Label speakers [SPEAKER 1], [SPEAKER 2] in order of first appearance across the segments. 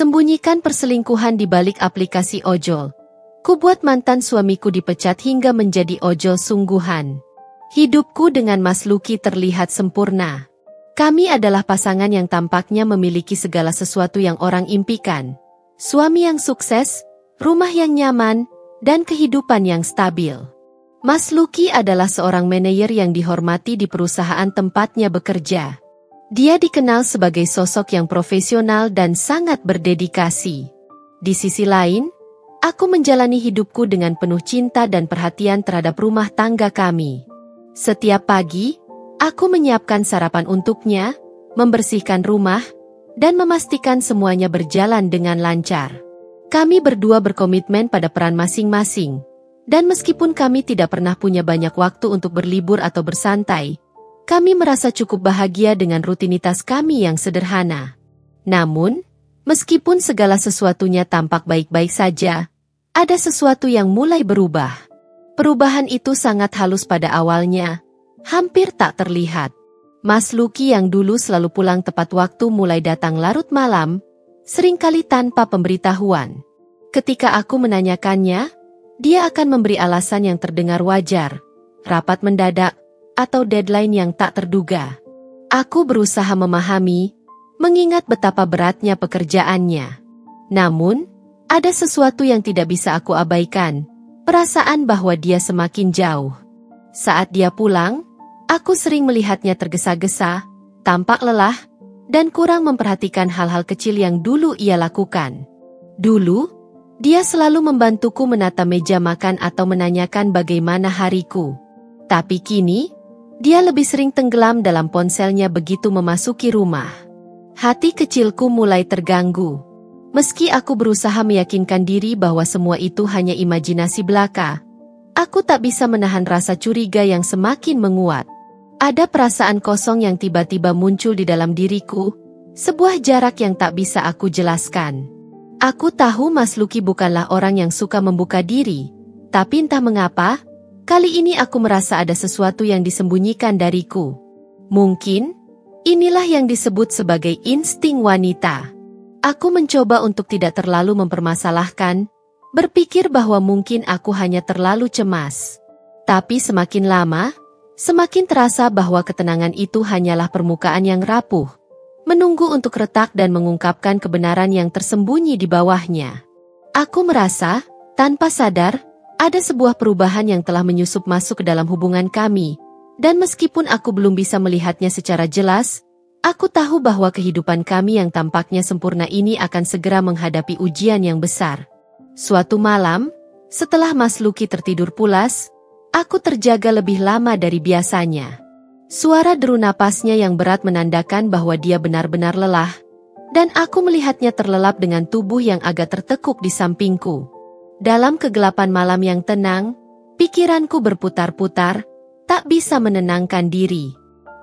[SPEAKER 1] Sembunyikan perselingkuhan di balik aplikasi ojol. Kubuat mantan suamiku dipecat hingga menjadi ojol sungguhan. Hidupku dengan Mas Lucky terlihat sempurna. Kami adalah pasangan yang tampaknya memiliki segala sesuatu yang orang impikan. Suami yang sukses, rumah yang nyaman, dan kehidupan yang stabil. Mas Lucky adalah seorang manajer yang dihormati di perusahaan tempatnya bekerja. Dia dikenal sebagai sosok yang profesional dan sangat berdedikasi. Di sisi lain, aku menjalani hidupku dengan penuh cinta dan perhatian terhadap rumah tangga kami. Setiap pagi, aku menyiapkan sarapan untuknya, membersihkan rumah, dan memastikan semuanya berjalan dengan lancar. Kami berdua berkomitmen pada peran masing-masing. Dan meskipun kami tidak pernah punya banyak waktu untuk berlibur atau bersantai, kami merasa cukup bahagia dengan rutinitas kami yang sederhana. Namun, meskipun segala sesuatunya tampak baik-baik saja, ada sesuatu yang mulai berubah. Perubahan itu sangat halus pada awalnya, hampir tak terlihat. Mas Lucky yang dulu selalu pulang tepat waktu mulai datang larut malam, seringkali tanpa pemberitahuan. Ketika aku menanyakannya, dia akan memberi alasan yang terdengar wajar, rapat mendadak, atau deadline yang tak terduga. Aku berusaha memahami, mengingat betapa beratnya pekerjaannya. Namun, ada sesuatu yang tidak bisa aku abaikan, perasaan bahwa dia semakin jauh. Saat dia pulang, aku sering melihatnya tergesa-gesa, tampak lelah, dan kurang memperhatikan hal-hal kecil yang dulu ia lakukan. Dulu, dia selalu membantuku menata meja makan atau menanyakan bagaimana hariku. Tapi kini, dia lebih sering tenggelam dalam ponselnya begitu memasuki rumah. Hati kecilku mulai terganggu. Meski aku berusaha meyakinkan diri bahwa semua itu hanya imajinasi belaka, aku tak bisa menahan rasa curiga yang semakin menguat. Ada perasaan kosong yang tiba-tiba muncul di dalam diriku, sebuah jarak yang tak bisa aku jelaskan. Aku tahu Mas Lucky bukanlah orang yang suka membuka diri, tapi entah mengapa, kali ini aku merasa ada sesuatu yang disembunyikan dariku. Mungkin, inilah yang disebut sebagai insting wanita. Aku mencoba untuk tidak terlalu mempermasalahkan, berpikir bahwa mungkin aku hanya terlalu cemas. Tapi semakin lama, semakin terasa bahwa ketenangan itu hanyalah permukaan yang rapuh, menunggu untuk retak dan mengungkapkan kebenaran yang tersembunyi di bawahnya. Aku merasa, tanpa sadar, ada sebuah perubahan yang telah menyusup masuk ke dalam hubungan kami, dan meskipun aku belum bisa melihatnya secara jelas, aku tahu bahwa kehidupan kami yang tampaknya sempurna ini akan segera menghadapi ujian yang besar. Suatu malam, setelah Mas Lucky tertidur pulas, aku terjaga lebih lama dari biasanya. Suara deru napasnya yang berat menandakan bahwa dia benar-benar lelah, dan aku melihatnya terlelap dengan tubuh yang agak tertekuk di sampingku. Dalam kegelapan malam yang tenang, pikiranku berputar-putar, tak bisa menenangkan diri.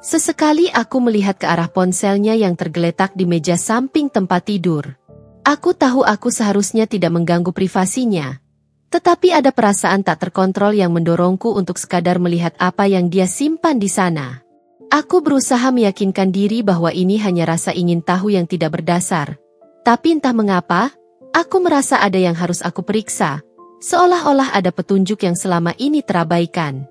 [SPEAKER 1] Sesekali aku melihat ke arah ponselnya yang tergeletak di meja samping tempat tidur. Aku tahu aku seharusnya tidak mengganggu privasinya, tetapi ada perasaan tak terkontrol yang mendorongku untuk sekadar melihat apa yang dia simpan di sana. Aku berusaha meyakinkan diri bahwa ini hanya rasa ingin tahu yang tidak berdasar. Tapi entah mengapa, aku merasa ada yang harus aku periksa, seolah-olah ada petunjuk yang selama ini terabaikan.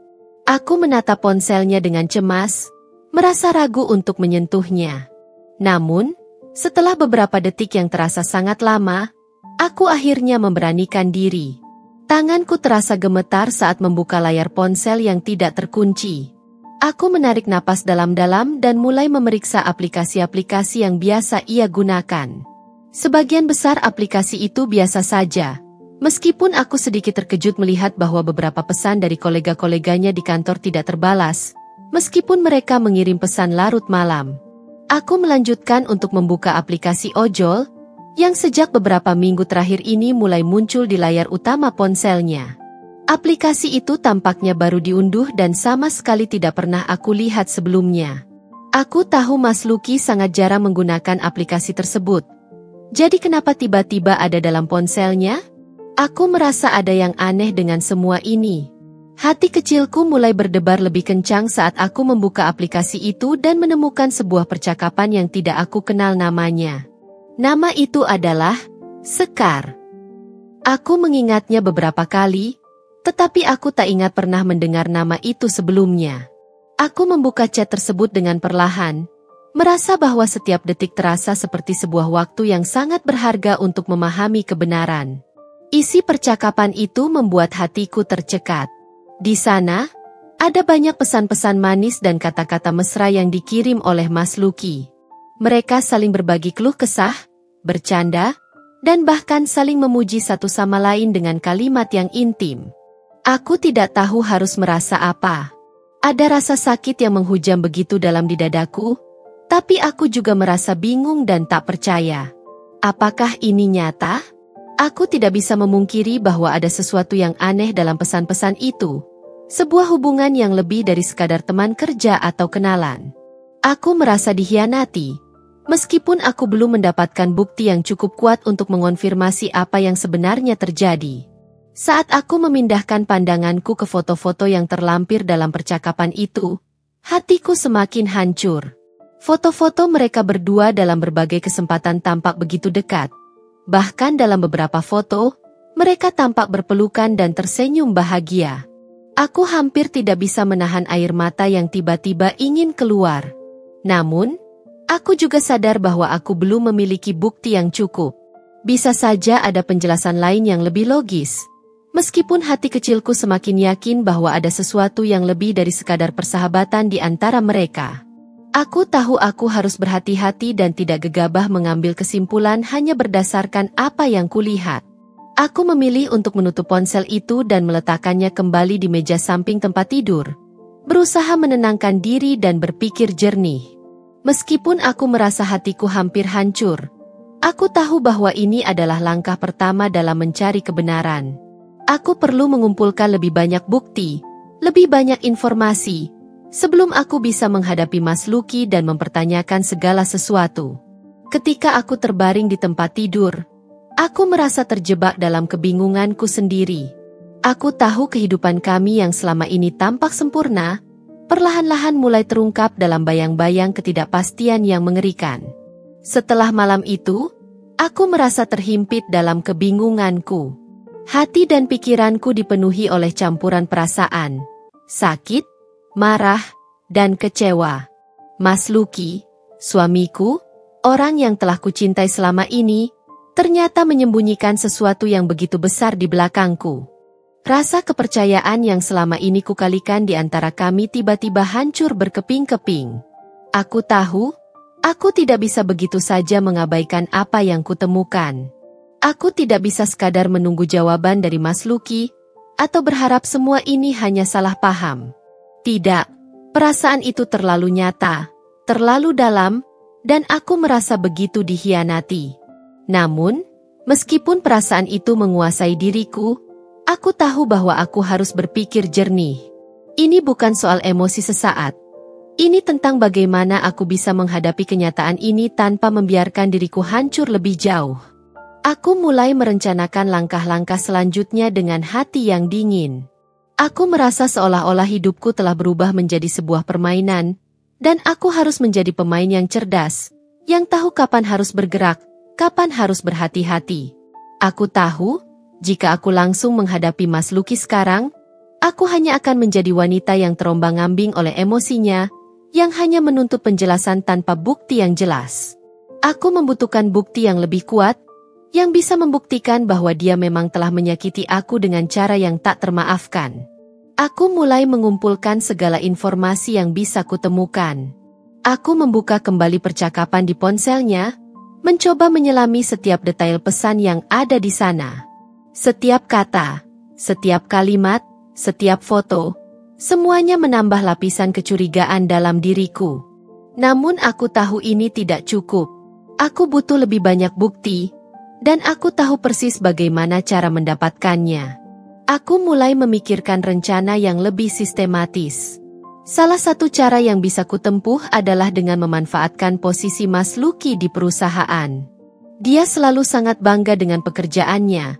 [SPEAKER 1] Aku menatap ponselnya dengan cemas, merasa ragu untuk menyentuhnya. Namun, setelah beberapa detik yang terasa sangat lama, aku akhirnya memberanikan diri. Tanganku terasa gemetar saat membuka layar ponsel yang tidak terkunci. Aku menarik napas dalam-dalam dan mulai memeriksa aplikasi-aplikasi yang biasa ia gunakan. Sebagian besar aplikasi itu biasa saja, meskipun aku sedikit terkejut melihat bahwa beberapa pesan dari kolega-koleganya di kantor tidak terbalas, meskipun mereka mengirim pesan larut malam. Aku melanjutkan untuk membuka aplikasi ojol, yang sejak beberapa minggu terakhir ini mulai muncul di layar utama ponselnya. Aplikasi itu tampaknya baru diunduh dan sama sekali tidak pernah aku lihat sebelumnya. Aku tahu Mas Lucky sangat jarang menggunakan aplikasi tersebut. Jadi kenapa tiba-tiba ada dalam ponselnya? Aku merasa ada yang aneh dengan semua ini. Hati kecilku mulai berdebar lebih kencang saat aku membuka aplikasi itu dan menemukan sebuah percakapan yang tidak aku kenal namanya. Nama itu adalah Sekar. Aku mengingatnya beberapa kali, tetapi aku tak ingat pernah mendengar nama itu sebelumnya. Aku membuka chat tersebut dengan perlahan, merasa bahwa setiap detik terasa seperti sebuah waktu yang sangat berharga untuk memahami kebenaran. Isi percakapan itu membuat hatiku tercekat. Di sana, ada banyak pesan-pesan manis dan kata-kata mesra yang dikirim oleh Mas Lucky. Mereka saling berbagi keluh kesah, bercanda, dan bahkan saling memuji satu sama lain dengan kalimat yang intim. Aku tidak tahu harus merasa apa. Ada rasa sakit yang menghujam begitu dalam di dadaku, tapi aku juga merasa bingung dan tak percaya. Apakah ini nyata? Aku tidak bisa memungkiri bahwa ada sesuatu yang aneh dalam pesan-pesan itu. Sebuah hubungan yang lebih dari sekadar teman kerja atau kenalan. Aku merasa dikhianati. Meskipun aku belum mendapatkan bukti yang cukup kuat untuk mengonfirmasi apa yang sebenarnya terjadi. Saat aku memindahkan pandanganku ke foto-foto yang terlampir dalam percakapan itu, hatiku semakin hancur. Foto-foto mereka berdua dalam berbagai kesempatan tampak begitu dekat. Bahkan dalam beberapa foto, mereka tampak berpelukan dan tersenyum bahagia. Aku hampir tidak bisa menahan air mata yang tiba-tiba ingin keluar. Namun, aku juga sadar bahwa aku belum memiliki bukti yang cukup. Bisa saja ada penjelasan lain yang lebih logis. Meskipun hati kecilku semakin yakin bahwa ada sesuatu yang lebih dari sekadar persahabatan di antara mereka. Aku tahu aku harus berhati-hati dan tidak gegabah mengambil kesimpulan hanya berdasarkan apa yang kulihat. Aku memilih untuk menutup ponsel itu dan meletakkannya kembali di meja samping tempat tidur. Berusaha menenangkan diri dan berpikir jernih. Meskipun aku merasa hatiku hampir hancur, aku tahu bahwa ini adalah langkah pertama dalam mencari kebenaran. Aku perlu mengumpulkan lebih banyak bukti, lebih banyak informasi, sebelum aku bisa menghadapi Mas Lucky dan mempertanyakan segala sesuatu. Ketika aku terbaring di tempat tidur, aku merasa terjebak dalam kebingunganku sendiri. Aku tahu kehidupan kami yang selama ini tampak sempurna, perlahan-lahan mulai terungkap dalam bayang-bayang ketidakpastian yang mengerikan. Setelah malam itu, aku merasa terhimpit dalam kebingunganku. Hati dan pikiranku dipenuhi oleh campuran perasaan, sakit, marah, dan kecewa. Mas Lucky, suamiku, orang yang telah kucintai selama ini, ternyata menyembunyikan sesuatu yang begitu besar di belakangku. Rasa kepercayaan yang selama ini kukalikan di antara kami tiba-tiba hancur berkeping-keping. Aku tahu, aku tidak bisa begitu saja mengabaikan apa yang kutemukan. Aku tidak bisa sekadar menunggu jawaban dari Mas Lucky, atau berharap semua ini hanya salah paham. Tidak, perasaan itu terlalu nyata, terlalu dalam, dan aku merasa begitu dikhianati. Namun, meskipun perasaan itu menguasai diriku, aku tahu bahwa aku harus berpikir jernih. Ini bukan soal emosi sesaat. Ini tentang bagaimana aku bisa menghadapi kenyataan ini tanpa membiarkan diriku hancur lebih jauh. Aku mulai merencanakan langkah-langkah selanjutnya dengan hati yang dingin. Aku merasa seolah-olah hidupku telah berubah menjadi sebuah permainan, dan aku harus menjadi pemain yang cerdas, yang tahu kapan harus bergerak, kapan harus berhati-hati. Aku tahu, jika aku langsung menghadapi Mas Lucky sekarang, aku hanya akan menjadi wanita yang terombang-ambing oleh emosinya, yang hanya menuntut penjelasan tanpa bukti yang jelas. Aku membutuhkan bukti yang lebih kuat, yang bisa membuktikan bahwa dia memang telah menyakiti aku dengan cara yang tak termaafkan. Aku mulai mengumpulkan segala informasi yang bisa kutemukan. Aku membuka kembali percakapan di ponselnya, mencoba menyelami setiap detail pesan yang ada di sana. Setiap kata, setiap kalimat, setiap foto, semuanya menambah lapisan kecurigaan dalam diriku. Namun aku tahu ini tidak cukup. Aku butuh lebih banyak bukti, dan aku tahu persis bagaimana cara mendapatkannya. Aku mulai memikirkan rencana yang lebih sistematis. Salah satu cara yang bisa kutempuh adalah dengan memanfaatkan posisi Mas Lucky di perusahaan. Dia selalu sangat bangga dengan pekerjaannya,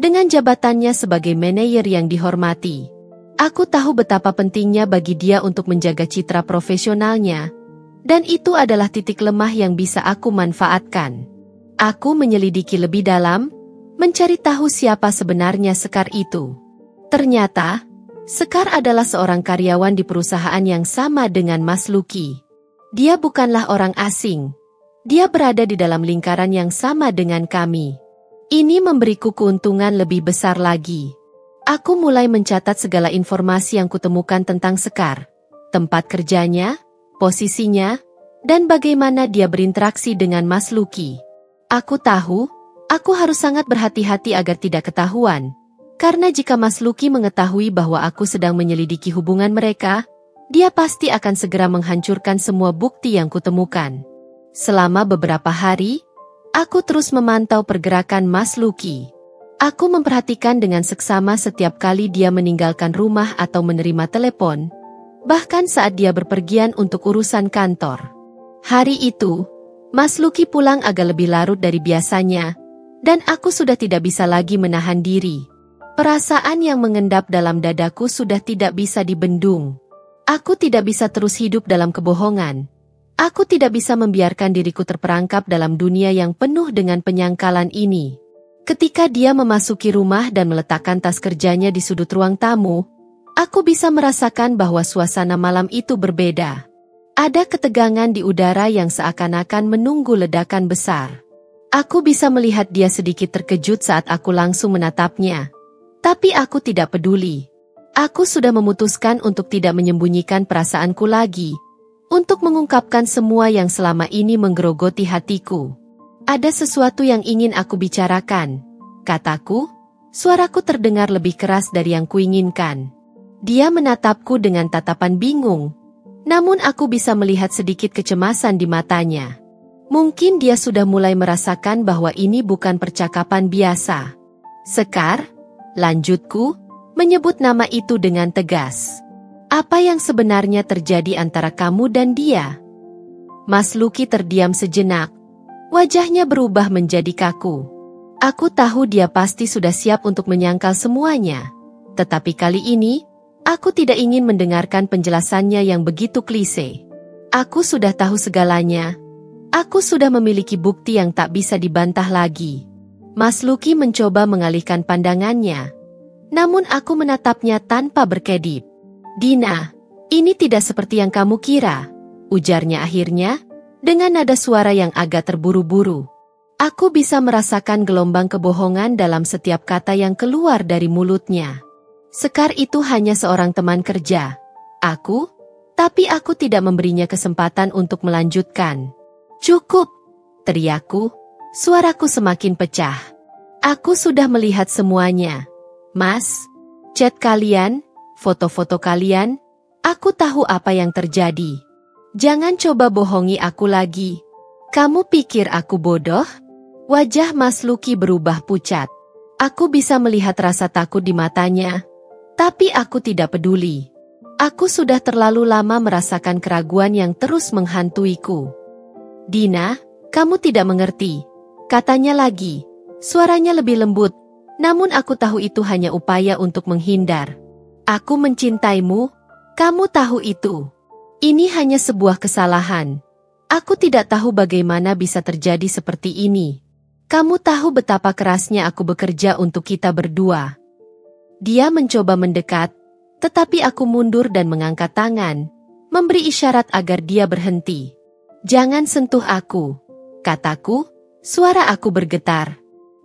[SPEAKER 1] dengan jabatannya sebagai manajer yang dihormati. Aku tahu betapa pentingnya bagi dia untuk menjaga citra profesionalnya, dan itu adalah titik lemah yang bisa aku manfaatkan. Aku menyelidiki lebih dalam, mencari tahu siapa sebenarnya Sekar itu. Ternyata, Sekar adalah seorang karyawan di perusahaan yang sama dengan Mas Lucky. Dia bukanlah orang asing. Dia berada di dalam lingkaran yang sama dengan kami. Ini memberiku keuntungan lebih besar lagi. Aku mulai mencatat segala informasi yang kutemukan tentang Sekar, tempat kerjanya, posisinya, dan bagaimana dia berinteraksi dengan Mas Lucky. Aku tahu, aku harus sangat berhati-hati agar tidak ketahuan, karena jika Mas Lucky mengetahui bahwa aku sedang menyelidiki hubungan mereka, dia pasti akan segera menghancurkan semua bukti yang kutemukan. Selama beberapa hari, aku terus memantau pergerakan Mas Lucky. Aku memperhatikan dengan seksama setiap kali dia meninggalkan rumah atau menerima telepon, bahkan saat dia berpergian untuk urusan kantor. Hari itu, Mas Lucky pulang agak lebih larut dari biasanya, dan aku sudah tidak bisa lagi menahan diri. Perasaan yang mengendap dalam dadaku sudah tidak bisa dibendung. Aku tidak bisa terus hidup dalam kebohongan. Aku tidak bisa membiarkan diriku terperangkap dalam dunia yang penuh dengan penyangkalan ini. Ketika dia memasuki rumah dan meletakkan tas kerjanya di sudut ruang tamu, aku bisa merasakan bahwa suasana malam itu berbeda. Ada ketegangan di udara yang seakan-akan menunggu ledakan besar. Aku bisa melihat dia sedikit terkejut saat aku langsung menatapnya. Tapi aku tidak peduli. Aku sudah memutuskan untuk tidak menyembunyikan perasaanku lagi, untuk mengungkapkan semua yang selama ini menggerogoti hatiku. Ada sesuatu yang ingin aku bicarakan, kataku. Suaraku terdengar lebih keras dari yang kuinginkan. Dia menatapku dengan tatapan bingung, namun aku bisa melihat sedikit kecemasan di matanya. Mungkin dia sudah mulai merasakan bahwa ini bukan percakapan biasa. Sekar, lanjutku, menyebut nama itu dengan tegas. Apa yang sebenarnya terjadi antara kamu dan dia? Mas Lucky terdiam sejenak. Wajahnya berubah menjadi kaku. Aku tahu dia pasti sudah siap untuk menyangkal semuanya. Tetapi kali ini, aku tidak ingin mendengarkan penjelasannya yang begitu klise. Aku sudah tahu segalanya. Aku sudah memiliki bukti yang tak bisa dibantah lagi. Mas Lucky mencoba mengalihkan pandangannya. Namun aku menatapnya tanpa berkedip. Dina, ini tidak seperti yang kamu kira, ujarnya akhirnya, dengan nada suara yang agak terburu-buru. Aku bisa merasakan gelombang kebohongan dalam setiap kata yang keluar dari mulutnya. Sekar itu hanya seorang teman kerja. Tapi aku tidak memberinya kesempatan untuk melanjutkan. Cukup, teriakku, suaraku semakin pecah. Aku sudah melihat semuanya. Mas, chat kalian, foto-foto kalian, aku tahu apa yang terjadi. Jangan coba bohongi aku lagi. Kamu pikir aku bodoh? Wajah Mas Lucky berubah pucat. Aku bisa melihat rasa takut di matanya, tapi aku tidak peduli. Aku sudah terlalu lama merasakan keraguan yang terus menghantuiku. Dina, kamu tidak mengerti, katanya lagi. Suaranya lebih lembut, namun aku tahu itu hanya upaya untuk menghindar. Aku mencintaimu, kamu tahu itu. Ini hanya sebuah kesalahan. Aku tidak tahu bagaimana bisa terjadi seperti ini. Kamu tahu betapa kerasnya aku bekerja untuk kita berdua. Dia mencoba mendekat, tetapi aku mundur dan mengangkat tangan, memberi isyarat agar dia berhenti. Jangan sentuh aku, kataku, suara aku bergetar.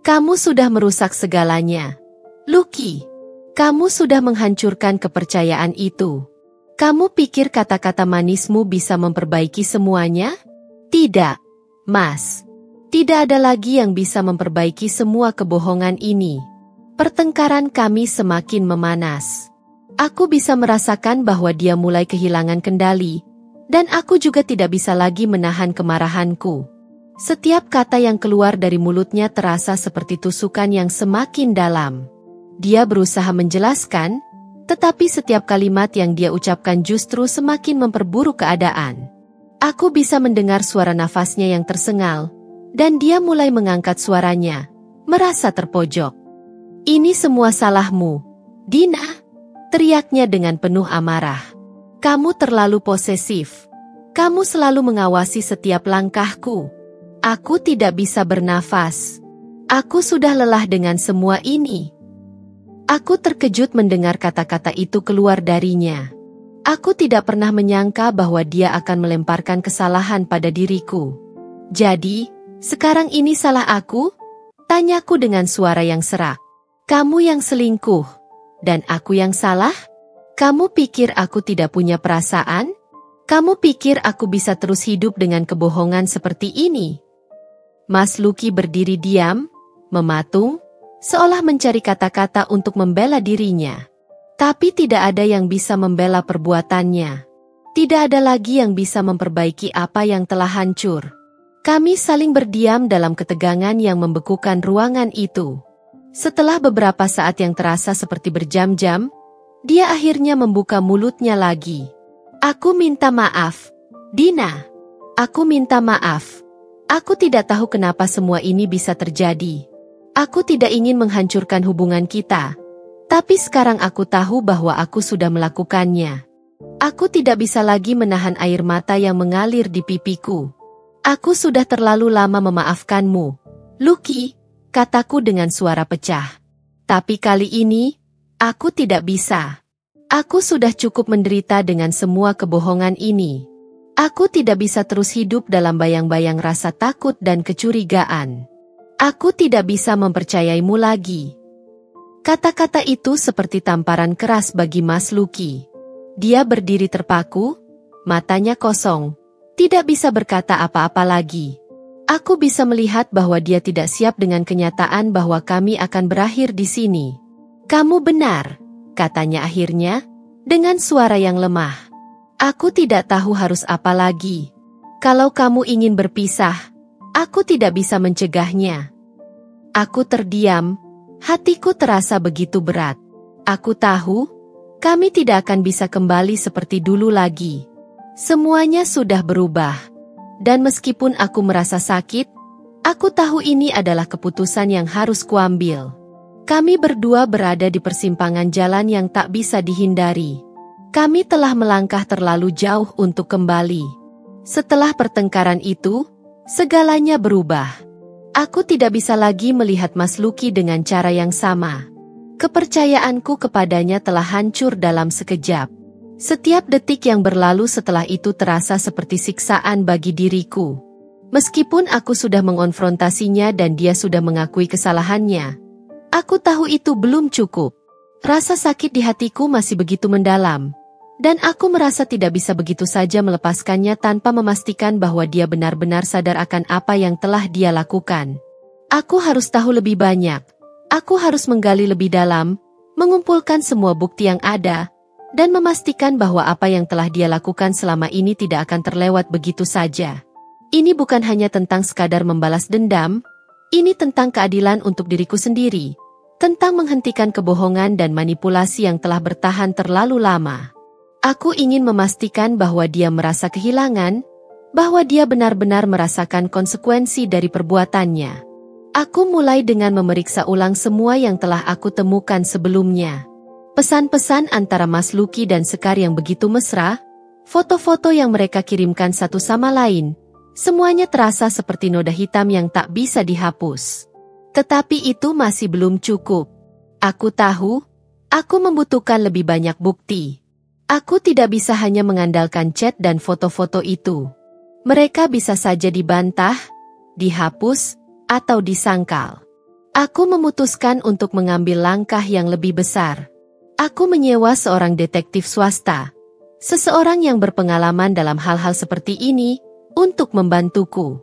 [SPEAKER 1] Kamu sudah merusak segalanya. Lucky. Kamu sudah menghancurkan kepercayaan itu. Kamu pikir kata-kata manismu bisa memperbaiki semuanya? Tidak, Mas. Tidak ada lagi yang bisa memperbaiki semua kebohongan ini. Pertengkaran kami semakin memanas. Aku bisa merasakan bahwa dia mulai kehilangan kendali, dan aku juga tidak bisa lagi menahan kemarahanku. Setiap kata yang keluar dari mulutnya terasa seperti tusukan yang semakin dalam. Dia berusaha menjelaskan, tetapi setiap kalimat yang dia ucapkan justru semakin memperburuk keadaan. Aku bisa mendengar suara nafasnya yang tersengal, dan dia mulai mengangkat suaranya, merasa terpojok. Ini semua salahmu, Dina, teriaknya dengan penuh amarah. Kamu terlalu posesif. Kamu selalu mengawasi setiap langkahku. Aku tidak bisa bernafas. Aku sudah lelah dengan semua ini. Aku terkejut mendengar kata-kata itu keluar darinya. Aku tidak pernah menyangka bahwa dia akan melemparkan kesalahan pada diriku. Jadi, sekarang ini salah aku? Tanyaku dengan suara yang serak. Kamu yang selingkuh, dan aku yang salah? Kamu pikir aku tidak punya perasaan? Kamu pikir aku bisa terus hidup dengan kebohongan seperti ini? Mas Lucky berdiri diam, mematung, seolah mencari kata-kata untuk membela dirinya. Tapi tidak ada yang bisa membela perbuatannya. Tidak ada lagi yang bisa memperbaiki apa yang telah hancur. Kami saling berdiam dalam ketegangan yang membekukan ruangan itu. Setelah beberapa saat yang terasa seperti berjam-jam, dia akhirnya membuka mulutnya lagi. Aku minta maaf, Dina. Aku minta maaf. Aku tidak tahu kenapa semua ini bisa terjadi. Aku tidak ingin menghancurkan hubungan kita. Tapi sekarang aku tahu bahwa aku sudah melakukannya. Aku tidak bisa lagi menahan air mata yang mengalir di pipiku. Aku sudah terlalu lama memaafkanmu, Lucky, kataku dengan suara pecah. Tapi kali ini, aku tidak bisa. Aku sudah cukup menderita dengan semua kebohongan ini. Aku tidak bisa terus hidup dalam bayang-bayang rasa takut dan kecurigaan. Aku tidak bisa mempercayaimu lagi. Kata-kata itu seperti tamparan keras bagi Mas Lucky. Dia berdiri terpaku, matanya kosong, tidak bisa berkata apa-apa lagi. Aku bisa melihat bahwa dia tidak siap dengan kenyataan bahwa kami akan berakhir di sini. Kamu benar, katanya akhirnya, dengan suara yang lemah. Aku tidak tahu harus apa lagi. Kalau kamu ingin berpisah, aku tidak bisa mencegahnya. Aku terdiam, hatiku terasa begitu berat. Aku tahu, kami tidak akan bisa kembali seperti dulu lagi. Semuanya sudah berubah. Dan meskipun aku merasa sakit, aku tahu ini adalah keputusan yang harus kuambil. Kami berdua berada di persimpangan jalan yang tak bisa dihindari. Kami telah melangkah terlalu jauh untuk kembali. Setelah pertengkaran itu, segalanya berubah. Aku tidak bisa lagi melihat Mas Lucky dengan cara yang sama. Kepercayaanku kepadanya telah hancur dalam sekejap. Setiap detik yang berlalu setelah itu terasa seperti siksaan bagi diriku. Meskipun aku sudah mengonfrontasinya dan dia sudah mengakui kesalahannya, aku tahu itu belum cukup. Rasa sakit di hatiku masih begitu mendalam, dan aku merasa tidak bisa begitu saja melepaskannya tanpa memastikan bahwa dia benar-benar sadar akan apa yang telah dia lakukan. Aku harus tahu lebih banyak. Aku harus menggali lebih dalam, mengumpulkan semua bukti yang ada, dan memastikan bahwa apa yang telah dia lakukan selama ini tidak akan terlewat begitu saja. Ini bukan hanya tentang sekadar membalas dendam, ini tentang keadilan untuk diriku sendiri, tentang menghentikan kebohongan dan manipulasi yang telah bertahan terlalu lama. Aku ingin memastikan bahwa dia merasa kehilangan, bahwa dia benar-benar merasakan konsekuensi dari perbuatannya. Aku mulai dengan memeriksa ulang semua yang telah aku temukan sebelumnya. Pesan-pesan antara Mas Lucky dan Sekar yang begitu mesra, foto-foto yang mereka kirimkan satu sama lain, semuanya terasa seperti noda hitam yang tak bisa dihapus. Tetapi itu masih belum cukup. Aku tahu, aku membutuhkan lebih banyak bukti. Aku tidak bisa hanya mengandalkan chat dan foto-foto itu. Mereka bisa saja dibantah, dihapus, atau disangkal. Aku memutuskan untuk mengambil langkah yang lebih besar. Aku menyewa seorang detektif swasta, seseorang yang berpengalaman dalam hal-hal seperti ini, untuk membantuku.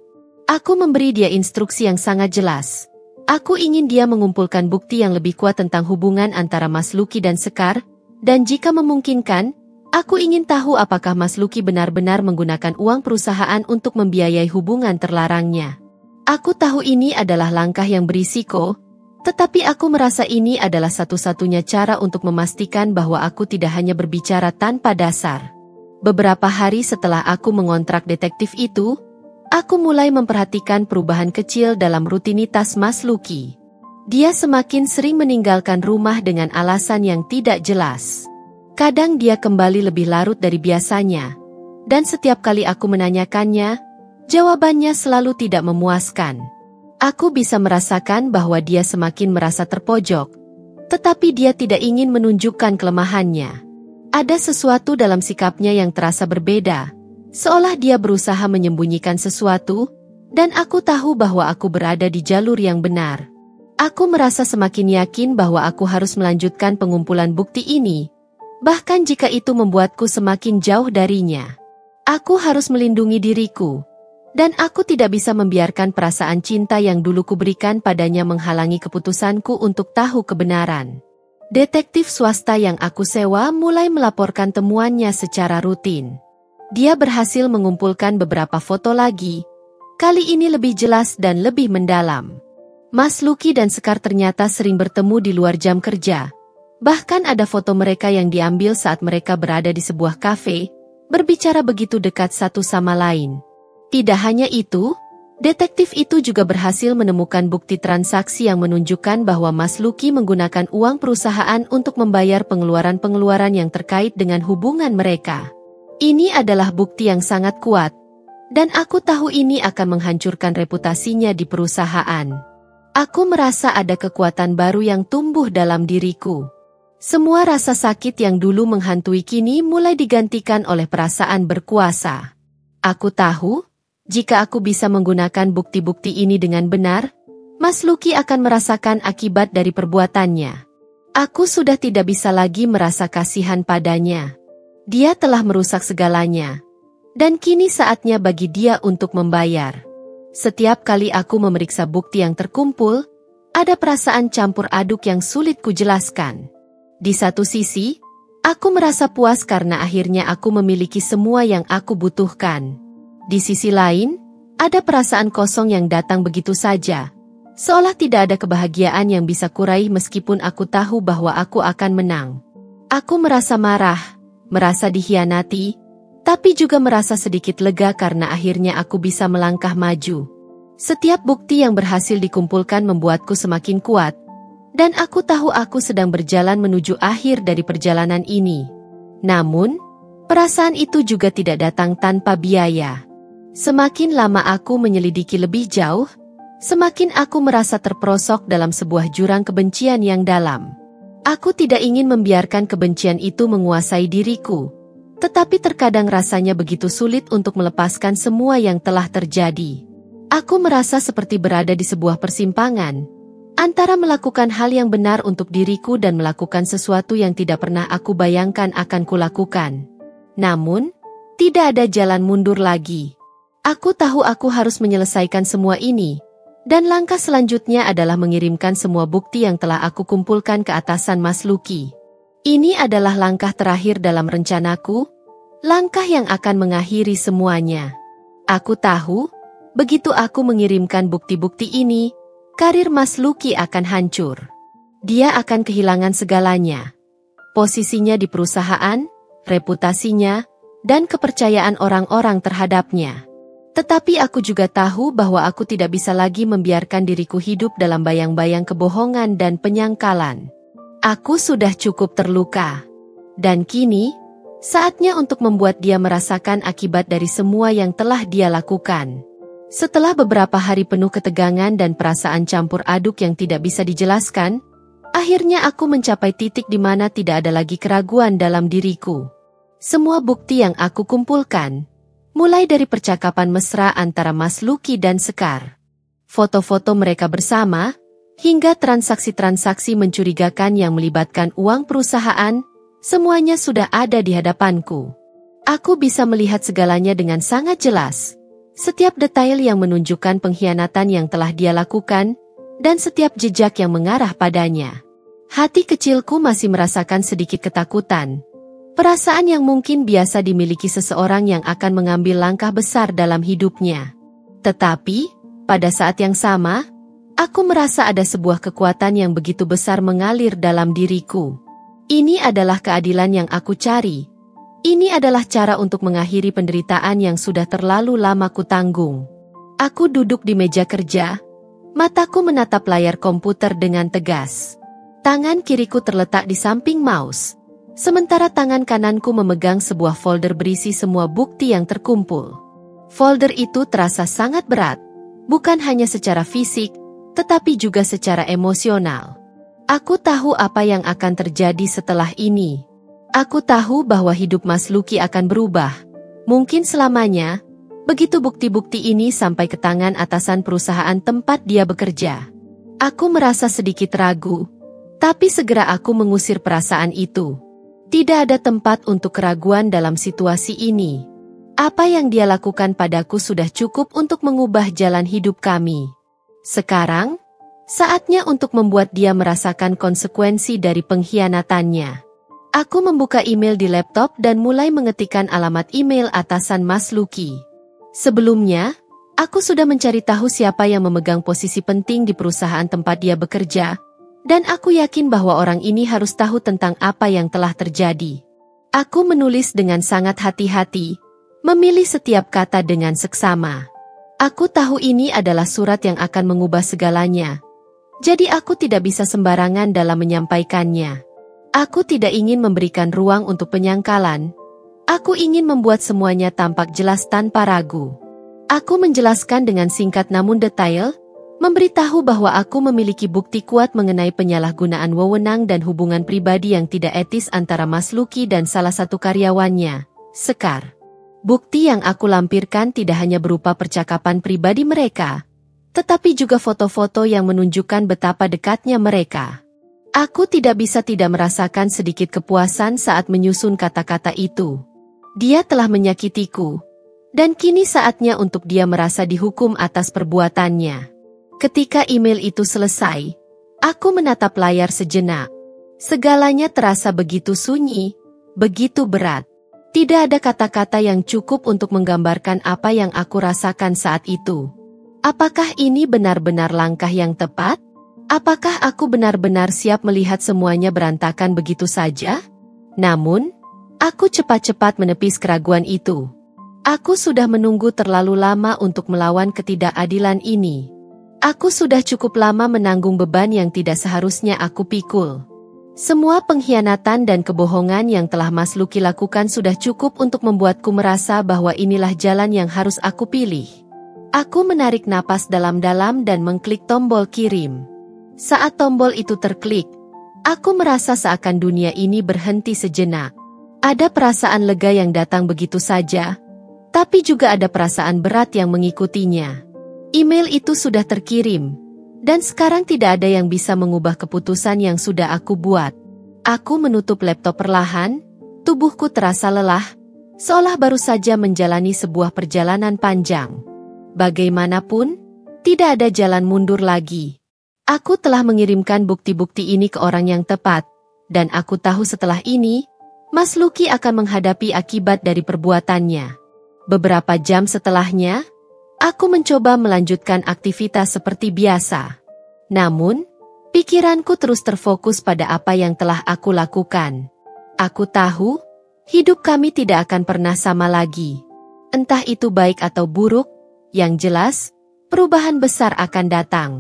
[SPEAKER 1] Aku memberi dia instruksi yang sangat jelas. Aku ingin dia mengumpulkan bukti yang lebih kuat tentang hubungan antara Mas Lucky dan Sekar, dan jika memungkinkan, aku ingin tahu apakah Mas Lucky benar-benar menggunakan uang perusahaan untuk membiayai hubungan terlarangnya. Aku tahu ini adalah langkah yang berisiko, tetapi aku merasa ini adalah satu-satunya cara untuk memastikan bahwa aku tidak hanya berbicara tanpa dasar. Beberapa hari setelah aku mengontrak detektif itu, aku mulai memperhatikan perubahan kecil dalam rutinitas Mas Lucky. Dia semakin sering meninggalkan rumah dengan alasan yang tidak jelas. Kadang dia kembali lebih larut dari biasanya, dan setiap kali aku menanyakannya, Jawabannya selalu tidak memuaskan. Aku bisa merasakan bahwa dia semakin merasa terpojok, tetapi dia tidak ingin menunjukkan kelemahannya. Ada sesuatu dalam sikapnya yang terasa berbeda, seolah dia berusaha menyembunyikan sesuatu, dan aku tahu bahwa aku berada di jalur yang benar. Aku merasa semakin yakin bahwa aku harus melanjutkan pengumpulan bukti ini, bahkan jika itu membuatku semakin jauh darinya. Aku harus melindungi diriku. Dan aku tidak bisa membiarkan perasaan cinta yang dulu kuberikan padanya menghalangi keputusanku untuk tahu kebenaran. Detektif swasta yang aku sewa mulai melaporkan temuannya secara rutin. Dia berhasil mengumpulkan beberapa foto lagi. Kali ini lebih jelas dan lebih mendalam. Mas Lucky dan Sekar ternyata sering bertemu di luar jam kerja. Bahkan ada foto mereka yang diambil saat mereka berada di sebuah kafe, berbicara begitu dekat satu sama lain. Tidak hanya itu, detektif itu juga berhasil menemukan bukti transaksi yang menunjukkan bahwa Mas Lucky menggunakan uang perusahaan untuk membayar pengeluaran-pengeluaran yang terkait dengan hubungan mereka. Ini adalah bukti yang sangat kuat, dan aku tahu ini akan menghancurkan reputasinya di perusahaan. Aku merasa ada kekuatan baru yang tumbuh dalam diriku. Semua rasa sakit yang dulu menghantui kini mulai digantikan oleh perasaan berkuasa. Aku tahu, jika aku bisa menggunakan bukti-bukti ini dengan benar, Mas Lucky akan merasakan akibat dari perbuatannya. Aku sudah tidak bisa lagi merasa kasihan padanya. Dia telah merusak segalanya. Dan kini saatnya bagi dia untuk membayar. Setiap kali aku memeriksa bukti yang terkumpul, ada perasaan campur aduk yang sulit kujelaskan. Di satu sisi, aku merasa puas karena akhirnya aku memiliki semua yang aku butuhkan. Di sisi lain, ada perasaan kosong yang datang begitu saja, seolah tidak ada kebahagiaan yang bisa kuraih meskipun aku tahu bahwa aku akan menang. Aku merasa marah, merasa dikhianati, tapi juga merasa sedikit lega karena akhirnya aku bisa melangkah maju. Setiap bukti yang berhasil dikumpulkan membuatku semakin kuat, dan aku tahu aku sedang berjalan menuju akhir dari perjalanan ini. Namun, perasaan itu juga tidak datang tanpa biaya. Semakin lama aku menyelidiki lebih jauh, semakin aku merasa terperosok dalam sebuah jurang kebencian yang dalam. Aku tidak ingin membiarkan kebencian itu menguasai diriku, tetapi terkadang rasanya begitu sulit untuk melepaskan semua yang telah terjadi. Aku merasa seperti berada di sebuah persimpangan, antara melakukan hal yang benar untuk diriku dan melakukan sesuatu yang tidak pernah aku bayangkan akan kulakukan. Namun, tidak ada jalan mundur lagi. Aku tahu aku harus menyelesaikan semua ini, dan langkah selanjutnya adalah mengirimkan semua bukti yang telah aku kumpulkan ke atasan Mas Lucky. Ini adalah langkah terakhir dalam rencanaku, langkah yang akan mengakhiri semuanya. Aku tahu, begitu aku mengirimkan bukti-bukti ini, karir Mas Lucky akan hancur. Dia akan kehilangan segalanya. Posisinya di perusahaan, reputasinya, dan kepercayaan orang-orang terhadapnya. Tetapi aku juga tahu bahwa aku tidak bisa lagi membiarkan diriku hidup dalam bayang-bayang kebohongan dan penyangkalan. Aku sudah cukup terluka. Dan kini, saatnya untuk membuat dia merasakan akibat dari semua yang telah dia lakukan. Setelah beberapa hari penuh ketegangan dan perasaan campur aduk yang tidak bisa dijelaskan, akhirnya aku mencapai titik di mana tidak ada lagi keraguan dalam diriku. Semua bukti yang aku kumpulkan, mulai dari percakapan mesra antara Mas Lucky dan Sekar, foto-foto mereka bersama, hingga transaksi-transaksi mencurigakan yang melibatkan uang perusahaan, semuanya sudah ada di hadapanku. Aku bisa melihat segalanya dengan sangat jelas. Setiap detail yang menunjukkan pengkhianatan yang telah dia lakukan, dan setiap jejak yang mengarah padanya. Hati kecilku masih merasakan sedikit ketakutan. Perasaan yang mungkin biasa dimiliki seseorang yang akan mengambil langkah besar dalam hidupnya. Tetapi, pada saat yang sama, aku merasa ada sebuah kekuatan yang begitu besar mengalir dalam diriku. Ini adalah keadilan yang aku cari. Ini adalah cara untuk mengakhiri penderitaan yang sudah terlalu lama kutanggung. Aku duduk di meja kerja, mataku menatap layar komputer dengan tegas. Tangan kiriku terletak di samping mouse, sementara tangan kananku memegang sebuah folder berisi semua bukti yang terkumpul. Folder itu terasa sangat berat, bukan hanya secara fisik, tetapi juga secara emosional. Aku tahu apa yang akan terjadi setelah ini. Aku tahu bahwa hidup Mas Lucky akan berubah. Mungkin selamanya, begitu bukti-bukti ini sampai ke tangan atasan perusahaan tempat dia bekerja. Aku merasa sedikit ragu, tapi segera aku mengusir perasaan itu. Tidak ada tempat untuk keraguan dalam situasi ini. Apa yang dia lakukan padaku sudah cukup untuk mengubah jalan hidup kami. Sekarang, saatnya untuk membuat dia merasakan konsekuensi dari pengkhianatannya. Aku membuka email di laptop dan mulai mengetikkan alamat email atasan Mas Lucky. Sebelumnya, aku sudah mencari tahu siapa yang memegang posisi penting di perusahaan tempat dia bekerja, dan aku yakin bahwa orang ini harus tahu tentang apa yang telah terjadi. Aku menulis dengan sangat hati-hati, memilih setiap kata dengan seksama. Aku tahu ini adalah surat yang akan mengubah segalanya, jadi aku tidak bisa sembarangan dalam menyampaikannya. Aku tidak ingin memberikan ruang untuk penyangkalan. Aku ingin membuat semuanya tampak jelas tanpa ragu. Aku menjelaskan dengan singkat namun detail, memberitahu bahwa aku memiliki bukti kuat mengenai penyalahgunaan wewenang dan hubungan pribadi yang tidak etis antara Mas Lucky dan salah satu karyawannya, Sekar. Bukti yang aku lampirkan tidak hanya berupa percakapan pribadi mereka, tetapi juga foto-foto yang menunjukkan betapa dekatnya mereka. Aku tidak bisa tidak merasakan sedikit kepuasan saat menyusun kata-kata itu. Dia telah menyakitiku, dan kini saatnya untuk dia merasa dihukum atas perbuatannya. Ketika email itu selesai, aku menatap layar sejenak. Segalanya terasa begitu sunyi, begitu berat. Tidak ada kata-kata yang cukup untuk menggambarkan apa yang aku rasakan saat itu. Apakah ini benar-benar langkah yang tepat? Apakah aku benar-benar siap melihat semuanya berantakan begitu saja? Namun, aku cepat-cepat menepis keraguan itu. Aku sudah menunggu terlalu lama untuk melawan ketidakadilan ini. Aku sudah cukup lama menanggung beban yang tidak seharusnya aku pikul. Semua pengkhianatan dan kebohongan yang telah Mas Lucky lakukan sudah cukup untuk membuatku merasa bahwa inilah jalan yang harus aku pilih. Aku menarik napas dalam-dalam dan mengklik tombol kirim. Saat tombol itu terklik, aku merasa seakan dunia ini berhenti sejenak. Ada perasaan lega yang datang begitu saja, tapi juga ada perasaan berat yang mengikutinya. Email itu sudah terkirim, dan sekarang tidak ada yang bisa mengubah keputusan yang sudah aku buat. Aku menutup laptop perlahan, tubuhku terasa lelah, seolah baru saja menjalani sebuah perjalanan panjang. Bagaimanapun, tidak ada jalan mundur lagi. Aku telah mengirimkan bukti-bukti ini ke orang yang tepat, dan aku tahu setelah ini, Mas Lucky akan menghadapi akibat dari perbuatannya. Beberapa jam setelahnya, aku mencoba melanjutkan aktivitas seperti biasa. Namun, pikiranku terus terfokus pada apa yang telah aku lakukan. Aku tahu, hidup kami tidak akan pernah sama lagi. Entah itu baik atau buruk, yang jelas, perubahan besar akan datang.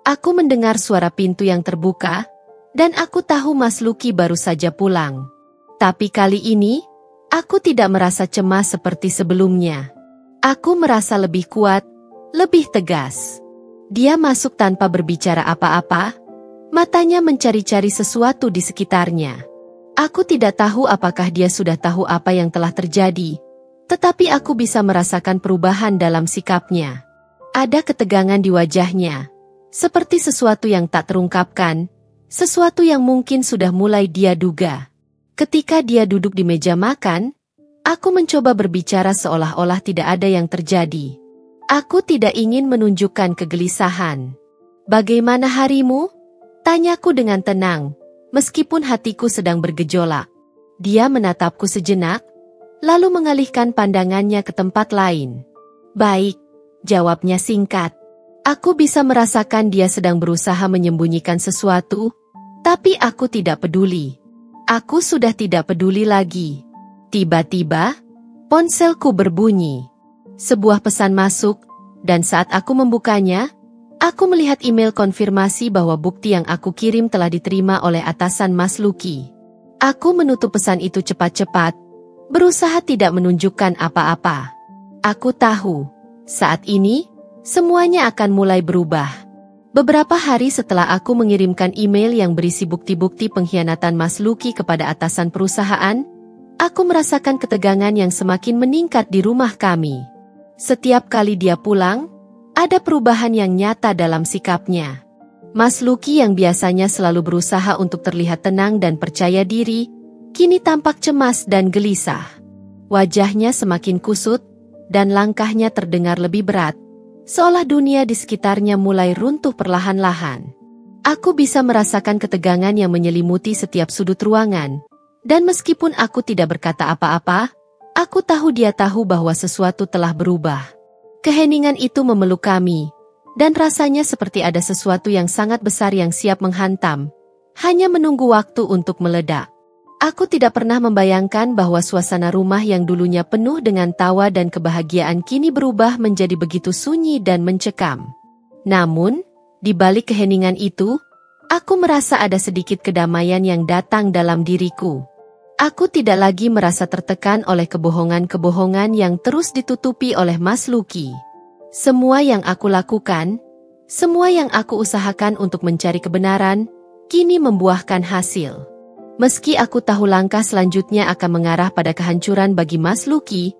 [SPEAKER 1] Aku mendengar suara pintu yang terbuka, dan aku tahu Mas Lucky baru saja pulang. Tapi kali ini, aku tidak merasa cemas seperti sebelumnya. Aku merasa lebih kuat, lebih tegas. Dia masuk tanpa berbicara apa-apa, matanya mencari-cari sesuatu di sekitarnya. Aku tidak tahu apakah dia sudah tahu apa yang telah terjadi, tetapi aku bisa merasakan perubahan dalam sikapnya. Ada ketegangan di wajahnya. Seperti sesuatu yang tak terungkapkan, sesuatu yang mungkin sudah mulai dia duga. Ketika dia duduk di meja makan, aku mencoba berbicara seolah-olah tidak ada yang terjadi. Aku tidak ingin menunjukkan kegelisahan. "Bagaimana harimu?" tanyaku dengan tenang, meskipun hatiku sedang bergejolak. Dia menatapku sejenak, lalu mengalihkan pandangannya ke tempat lain. "Baik," jawabnya singkat. Aku bisa merasakan dia sedang berusaha menyembunyikan sesuatu, tapi aku tidak peduli. Aku sudah tidak peduli lagi. Tiba-tiba, ponselku berbunyi. Sebuah pesan masuk, dan saat aku membukanya, aku melihat email konfirmasi bahwa bukti yang aku kirim telah diterima oleh atasan Mas Lucky. Aku menutup pesan itu cepat-cepat, berusaha tidak menunjukkan apa-apa. Aku tahu, saat ini, semuanya akan mulai berubah. Beberapa hari setelah aku mengirimkan email yang berisi bukti-bukti pengkhianatan Mas Lucky kepada atasan perusahaan, aku merasakan ketegangan yang semakin meningkat di rumah kami. Setiap kali dia pulang, ada perubahan yang nyata dalam sikapnya. Mas Lucky yang biasanya selalu berusaha untuk terlihat tenang dan percaya diri, kini tampak cemas dan gelisah. Wajahnya semakin kusut, dan langkahnya terdengar lebih berat, seolah dunia di sekitarnya mulai runtuh perlahan-lahan. Aku bisa merasakan ketegangan yang menyelimuti setiap sudut ruangan, dan meskipun aku tidak berkata apa-apa, aku tahu dia tahu bahwa sesuatu telah berubah. Keheningan itu memeluk kami, dan rasanya seperti ada sesuatu yang sangat besar yang siap menghantam, hanya menunggu waktu untuk meledak. Aku tidak pernah membayangkan bahwa suasana rumah yang dulunya penuh dengan tawa dan kebahagiaan kini berubah menjadi begitu sunyi dan mencekam. Namun, di balik keheningan itu, aku merasa ada sedikit kedamaian yang datang dalam diriku. Aku tidak lagi merasa tertekan oleh kebohongan-kebohongan yang terus ditutupi oleh Mas Lucky. Semua yang aku lakukan, semua yang aku usahakan untuk mencari kebenaran, kini membuahkan hasil. Meski aku tahu langkah selanjutnya akan mengarah pada kehancuran bagi Mas Lucky,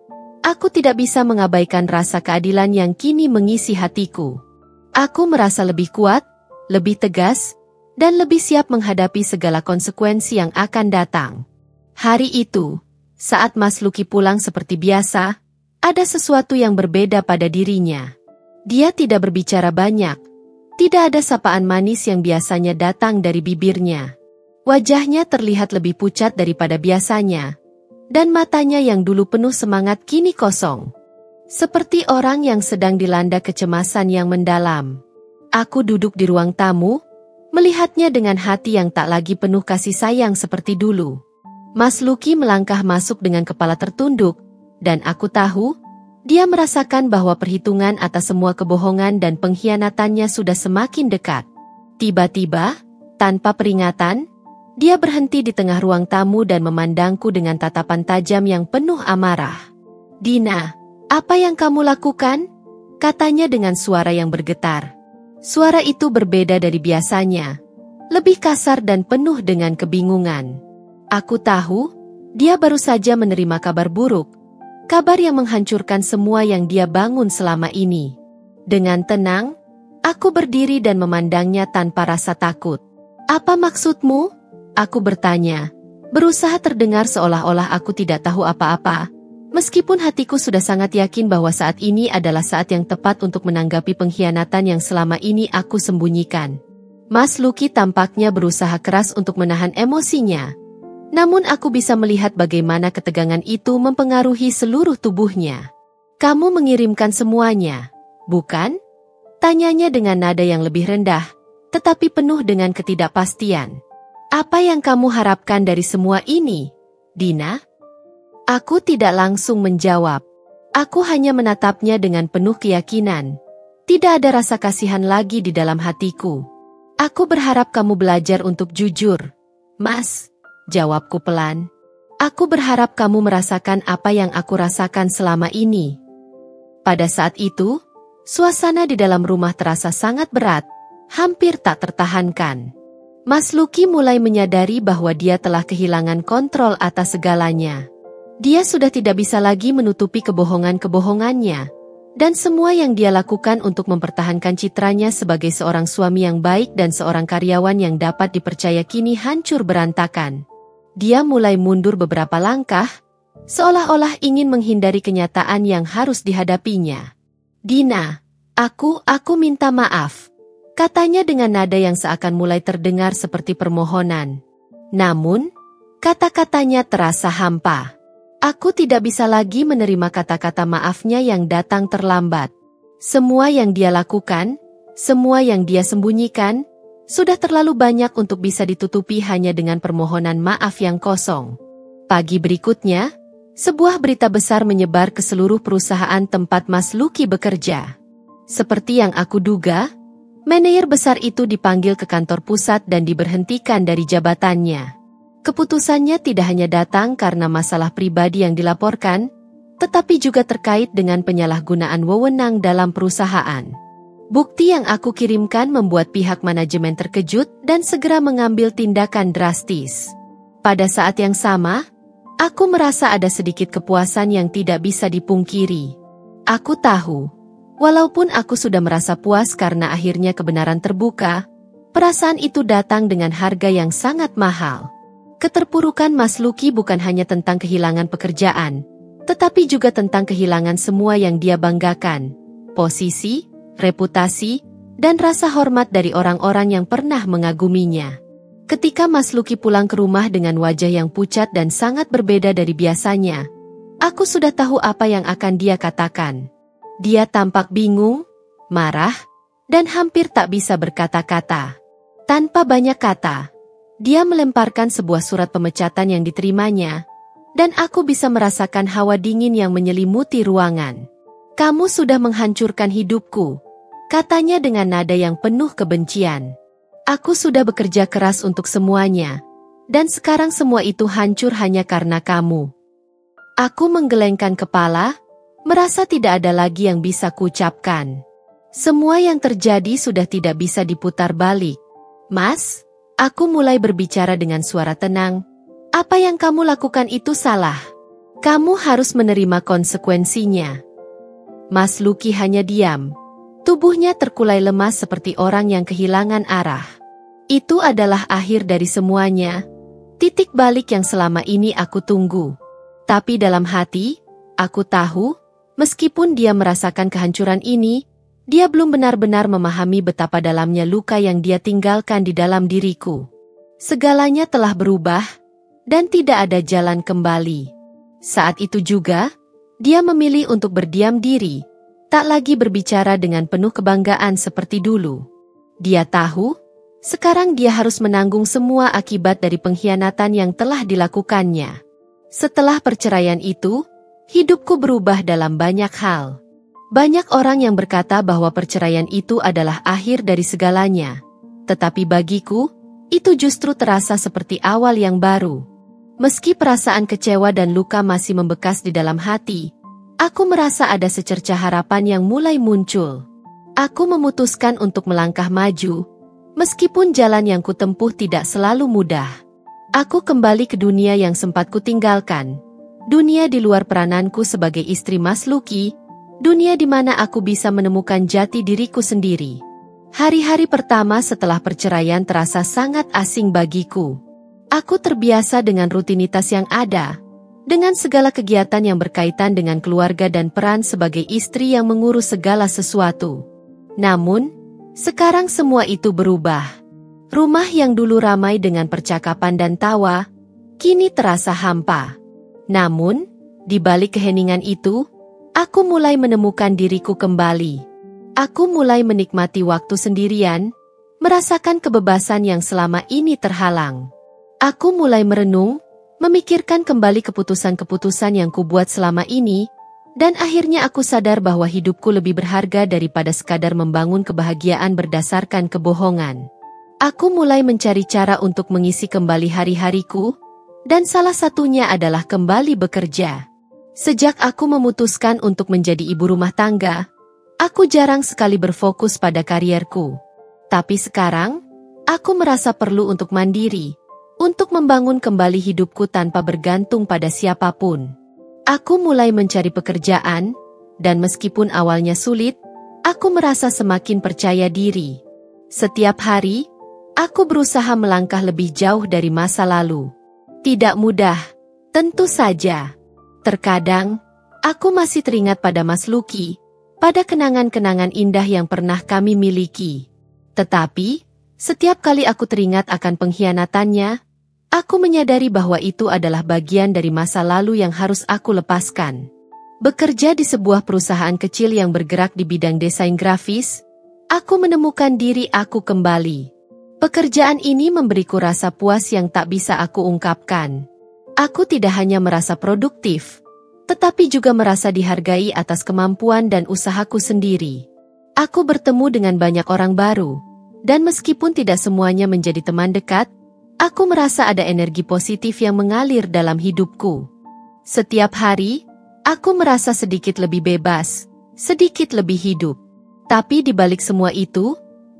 [SPEAKER 1] aku tidak bisa mengabaikan rasa keadilan yang kini mengisi hatiku. Aku merasa lebih kuat, lebih tegas, dan lebih siap menghadapi segala konsekuensi yang akan datang. Hari itu, saat Mas Lucky pulang seperti biasa, ada sesuatu yang berbeda pada dirinya. Dia tidak berbicara banyak, tidak ada sapaan manis yang biasanya datang dari bibirnya. Wajahnya terlihat lebih pucat daripada biasanya, dan matanya yang dulu penuh semangat kini kosong. Seperti orang yang sedang dilanda kecemasan yang mendalam. Aku duduk di ruang tamu, melihatnya dengan hati yang tak lagi penuh kasih sayang seperti dulu. Mas Lucky melangkah masuk dengan kepala tertunduk, dan aku tahu, dia merasakan bahwa perhitungan atas semua kebohongan dan pengkhianatannya sudah semakin dekat. Tiba-tiba, tanpa peringatan, dia berhenti di tengah ruang tamu dan memandangku dengan tatapan tajam yang penuh amarah. "Dina, apa yang kamu lakukan?" katanya dengan suara yang bergetar. Suara itu berbeda dari biasanya, lebih kasar dan penuh dengan kebingungan. Aku tahu, dia baru saja menerima kabar buruk, kabar yang menghancurkan semua yang dia bangun selama ini. Dengan tenang, aku berdiri dan memandangnya tanpa rasa takut. "Apa maksudmu?" Aku bertanya, berusaha terdengar seolah-olah aku tidak tahu apa-apa, meskipun hatiku sudah sangat yakin bahwa saat ini adalah saat yang tepat untuk menanggapi pengkhianatan yang selama ini aku sembunyikan. Mas Lucky tampaknya berusaha keras untuk menahan emosinya, namun aku bisa melihat bagaimana ketegangan itu mempengaruhi seluruh tubuhnya. "Kamu mengirimkan semuanya, bukan?" tanyanya dengan nada yang lebih rendah, tetapi penuh dengan ketidakpastian. "Apa yang kamu harapkan dari semua ini, Dina?" Aku tidak langsung menjawab. Aku hanya menatapnya dengan penuh keyakinan. Tidak ada rasa kasihan lagi di dalam hatiku. "Aku berharap kamu belajar untuk jujur, Mas," jawabku pelan. "Aku berharap kamu merasakan apa yang aku rasakan selama ini." Pada saat itu, suasana di dalam rumah terasa sangat berat, hampir tak tertahankan. Mas Lucky mulai menyadari bahwa dia telah kehilangan kontrol atas segalanya. Dia sudah tidak bisa lagi menutupi kebohongan-kebohongannya, dan semua yang dia lakukan untuk mempertahankan citranya sebagai seorang suami yang baik dan seorang karyawan yang dapat dipercaya kini hancur berantakan. Dia mulai mundur beberapa langkah, seolah-olah ingin menghindari kenyataan yang harus dihadapinya. "Dina, aku minta maaf," katanya dengan nada yang seakan mulai terdengar seperti permohonan. Namun, kata-katanya terasa hampa. Aku tidak bisa lagi menerima kata-kata maafnya yang datang terlambat. Semua yang dia lakukan, semua yang dia sembunyikan, sudah terlalu banyak untuk bisa ditutupi hanya dengan permohonan maaf yang kosong. Pagi berikutnya, sebuah berita besar menyebar ke seluruh perusahaan tempat Mas Lucky bekerja. Seperti yang aku duga, manajer besar itu dipanggil ke kantor pusat dan diberhentikan dari jabatannya. Keputusannya tidak hanya datang karena masalah pribadi yang dilaporkan, tetapi juga terkait dengan penyalahgunaan wewenang dalam perusahaan. Bukti yang aku kirimkan membuat pihak manajemen terkejut dan segera mengambil tindakan drastis. Pada saat yang sama, aku merasa ada sedikit kepuasan yang tidak bisa dipungkiri. Aku tahu, walaupun aku sudah merasa puas karena akhirnya kebenaran terbuka, perasaan itu datang dengan harga yang sangat mahal. Keterpurukan Mas Lucky bukan hanya tentang kehilangan pekerjaan, tetapi juga tentang kehilangan semua yang dia banggakan, posisi, reputasi, dan rasa hormat dari orang-orang yang pernah mengaguminya. Ketika Mas Lucky pulang ke rumah dengan wajah yang pucat dan sangat berbeda dari biasanya, aku sudah tahu apa yang akan dia katakan. Dia tampak bingung, marah, dan hampir tak bisa berkata-kata. Tanpa banyak kata, dia melemparkan sebuah surat pemecatan yang diterimanya, dan aku bisa merasakan hawa dingin yang menyelimuti ruangan. "Kamu sudah menghancurkan hidupku," katanya dengan nada yang penuh kebencian. "Aku sudah bekerja keras untuk semuanya, dan sekarang semua itu hancur hanya karena kamu." Aku menggelengkan kepala, merasa tidak ada lagi yang bisa kuucapkan. Semua yang terjadi sudah tidak bisa diputar balik. "Mas," aku mulai berbicara dengan suara tenang, "apa yang kamu lakukan itu salah. Kamu harus menerima konsekuensinya." Mas Lucky hanya diam. Tubuhnya terkulai lemas seperti orang yang kehilangan arah. Itu adalah akhir dari semuanya. Titik balik yang selama ini aku tunggu. Tapi dalam hati, aku tahu, meskipun dia merasakan kehancuran ini, dia belum benar-benar memahami betapa dalamnya luka yang dia tinggalkan di dalam diriku. Segalanya telah berubah, dan tidak ada jalan kembali. Saat itu juga, dia memilih untuk berdiam diri. Tak lagi berbicara dengan penuh kebanggaan seperti dulu. Dia tahu, sekarang dia harus menanggung semua akibat dari pengkhianatan yang telah dilakukannya. Setelah perceraian itu, hidupku berubah dalam banyak hal. Banyak orang yang berkata bahwa perceraian itu adalah akhir dari segalanya. Tetapi bagiku, itu justru terasa seperti awal yang baru. Meski perasaan kecewa dan luka masih membekas di dalam hati, aku merasa ada secercah harapan yang mulai muncul. Aku memutuskan untuk melangkah maju, meskipun jalan yang kutempuh tidak selalu mudah. Aku kembali ke dunia yang sempat kutinggalkan. Dunia di luar perananku sebagai istri Mas Lucky, dunia di mana aku bisa menemukan jati diriku sendiri. Hari-hari pertama setelah perceraian terasa sangat asing bagiku. Aku terbiasa dengan rutinitas yang ada, dengan segala kegiatan yang berkaitan dengan keluarga dan peran sebagai istri yang mengurus segala sesuatu. Namun, sekarang semua itu berubah. Rumah yang dulu ramai dengan percakapan dan tawa, kini terasa hampa. Namun, di balik keheningan itu, aku mulai menemukan diriku kembali. Aku mulai menikmati waktu sendirian, merasakan kebebasan yang selama ini terhalang. Aku mulai merenung, memikirkan kembali keputusan-keputusan yang kubuat selama ini, dan akhirnya aku sadar bahwa hidupku lebih berharga daripada sekadar membangun kebahagiaan berdasarkan kebohongan. Aku mulai mencari cara untuk mengisi kembali hari-hariku, dan salah satunya adalah kembali bekerja. Sejak aku memutuskan untuk menjadi ibu rumah tangga, aku jarang sekali berfokus pada karierku. Tapi sekarang, aku merasa perlu untuk mandiri, untuk membangun kembali hidupku tanpa bergantung pada siapapun. Aku mulai mencari pekerjaan, dan meskipun awalnya sulit, aku merasa semakin percaya diri. Setiap hari, aku berusaha melangkah lebih jauh dari masa lalu. Tidak mudah, tentu saja. Terkadang, aku masih teringat pada Mas Lucky, pada kenangan-kenangan indah yang pernah kami miliki. Tetapi, setiap kali aku teringat akan pengkhianatannya, aku menyadari bahwa itu adalah bagian dari masa lalu yang harus aku lepaskan. Bekerja di sebuah perusahaan kecil yang bergerak di bidang desain grafis, aku menemukan diri aku kembali. Pekerjaan ini memberiku rasa puas yang tak bisa aku ungkapkan. Aku tidak hanya merasa produktif, tetapi juga merasa dihargai atas kemampuan dan usahaku sendiri. Aku bertemu dengan banyak orang baru, dan meskipun tidak semuanya menjadi teman dekat, aku merasa ada energi positif yang mengalir dalam hidupku. Setiap hari, Aku merasa sedikit lebih bebas, sedikit lebih hidup. Tapi di balik semua itu,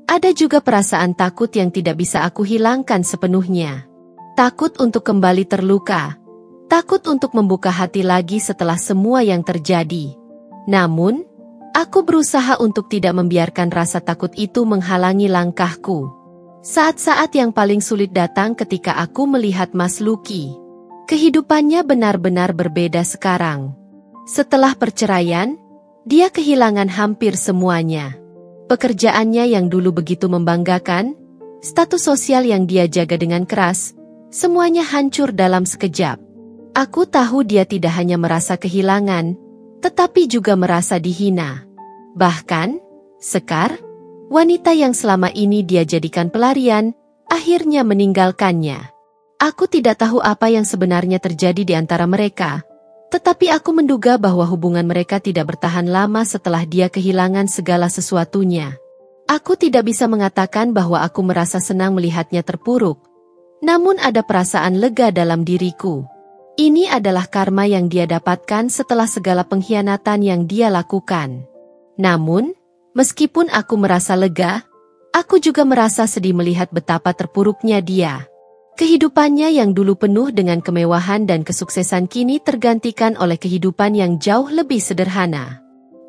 [SPEAKER 1] ada juga perasaan takut yang tidak bisa aku hilangkan sepenuhnya. Takut untuk kembali terluka. Takut untuk membuka hati lagi setelah semua yang terjadi. Namun, aku berusaha untuk tidak membiarkan rasa takut itu menghalangi langkahku. Saat-saat yang paling sulit datang ketika aku melihat Mas Lucky. Kehidupannya benar-benar berbeda sekarang. Setelah perceraian, dia kehilangan hampir semuanya. Pekerjaannya yang dulu begitu membanggakan, status sosial yang dia jaga dengan keras, semuanya hancur dalam sekejap. Aku tahu dia tidak hanya merasa kehilangan, tetapi juga merasa dihina. Bahkan, Sekar, wanita yang selama ini dia jadikan pelarian, akhirnya meninggalkannya. Aku tidak tahu apa yang sebenarnya terjadi di antara mereka, tetapi aku menduga bahwa hubungan mereka tidak bertahan lama setelah dia kehilangan segala sesuatunya. Aku tidak bisa mengatakan bahwa aku merasa senang melihatnya terpuruk, namun ada perasaan lega dalam diriku. Ini adalah karma yang dia dapatkan setelah segala pengkhianatan yang dia lakukan. Namun, meskipun aku merasa lega, aku juga merasa sedih melihat betapa terpuruknya dia. Kehidupannya yang dulu penuh dengan kemewahan dan kesuksesan kini tergantikan oleh kehidupan yang jauh lebih sederhana.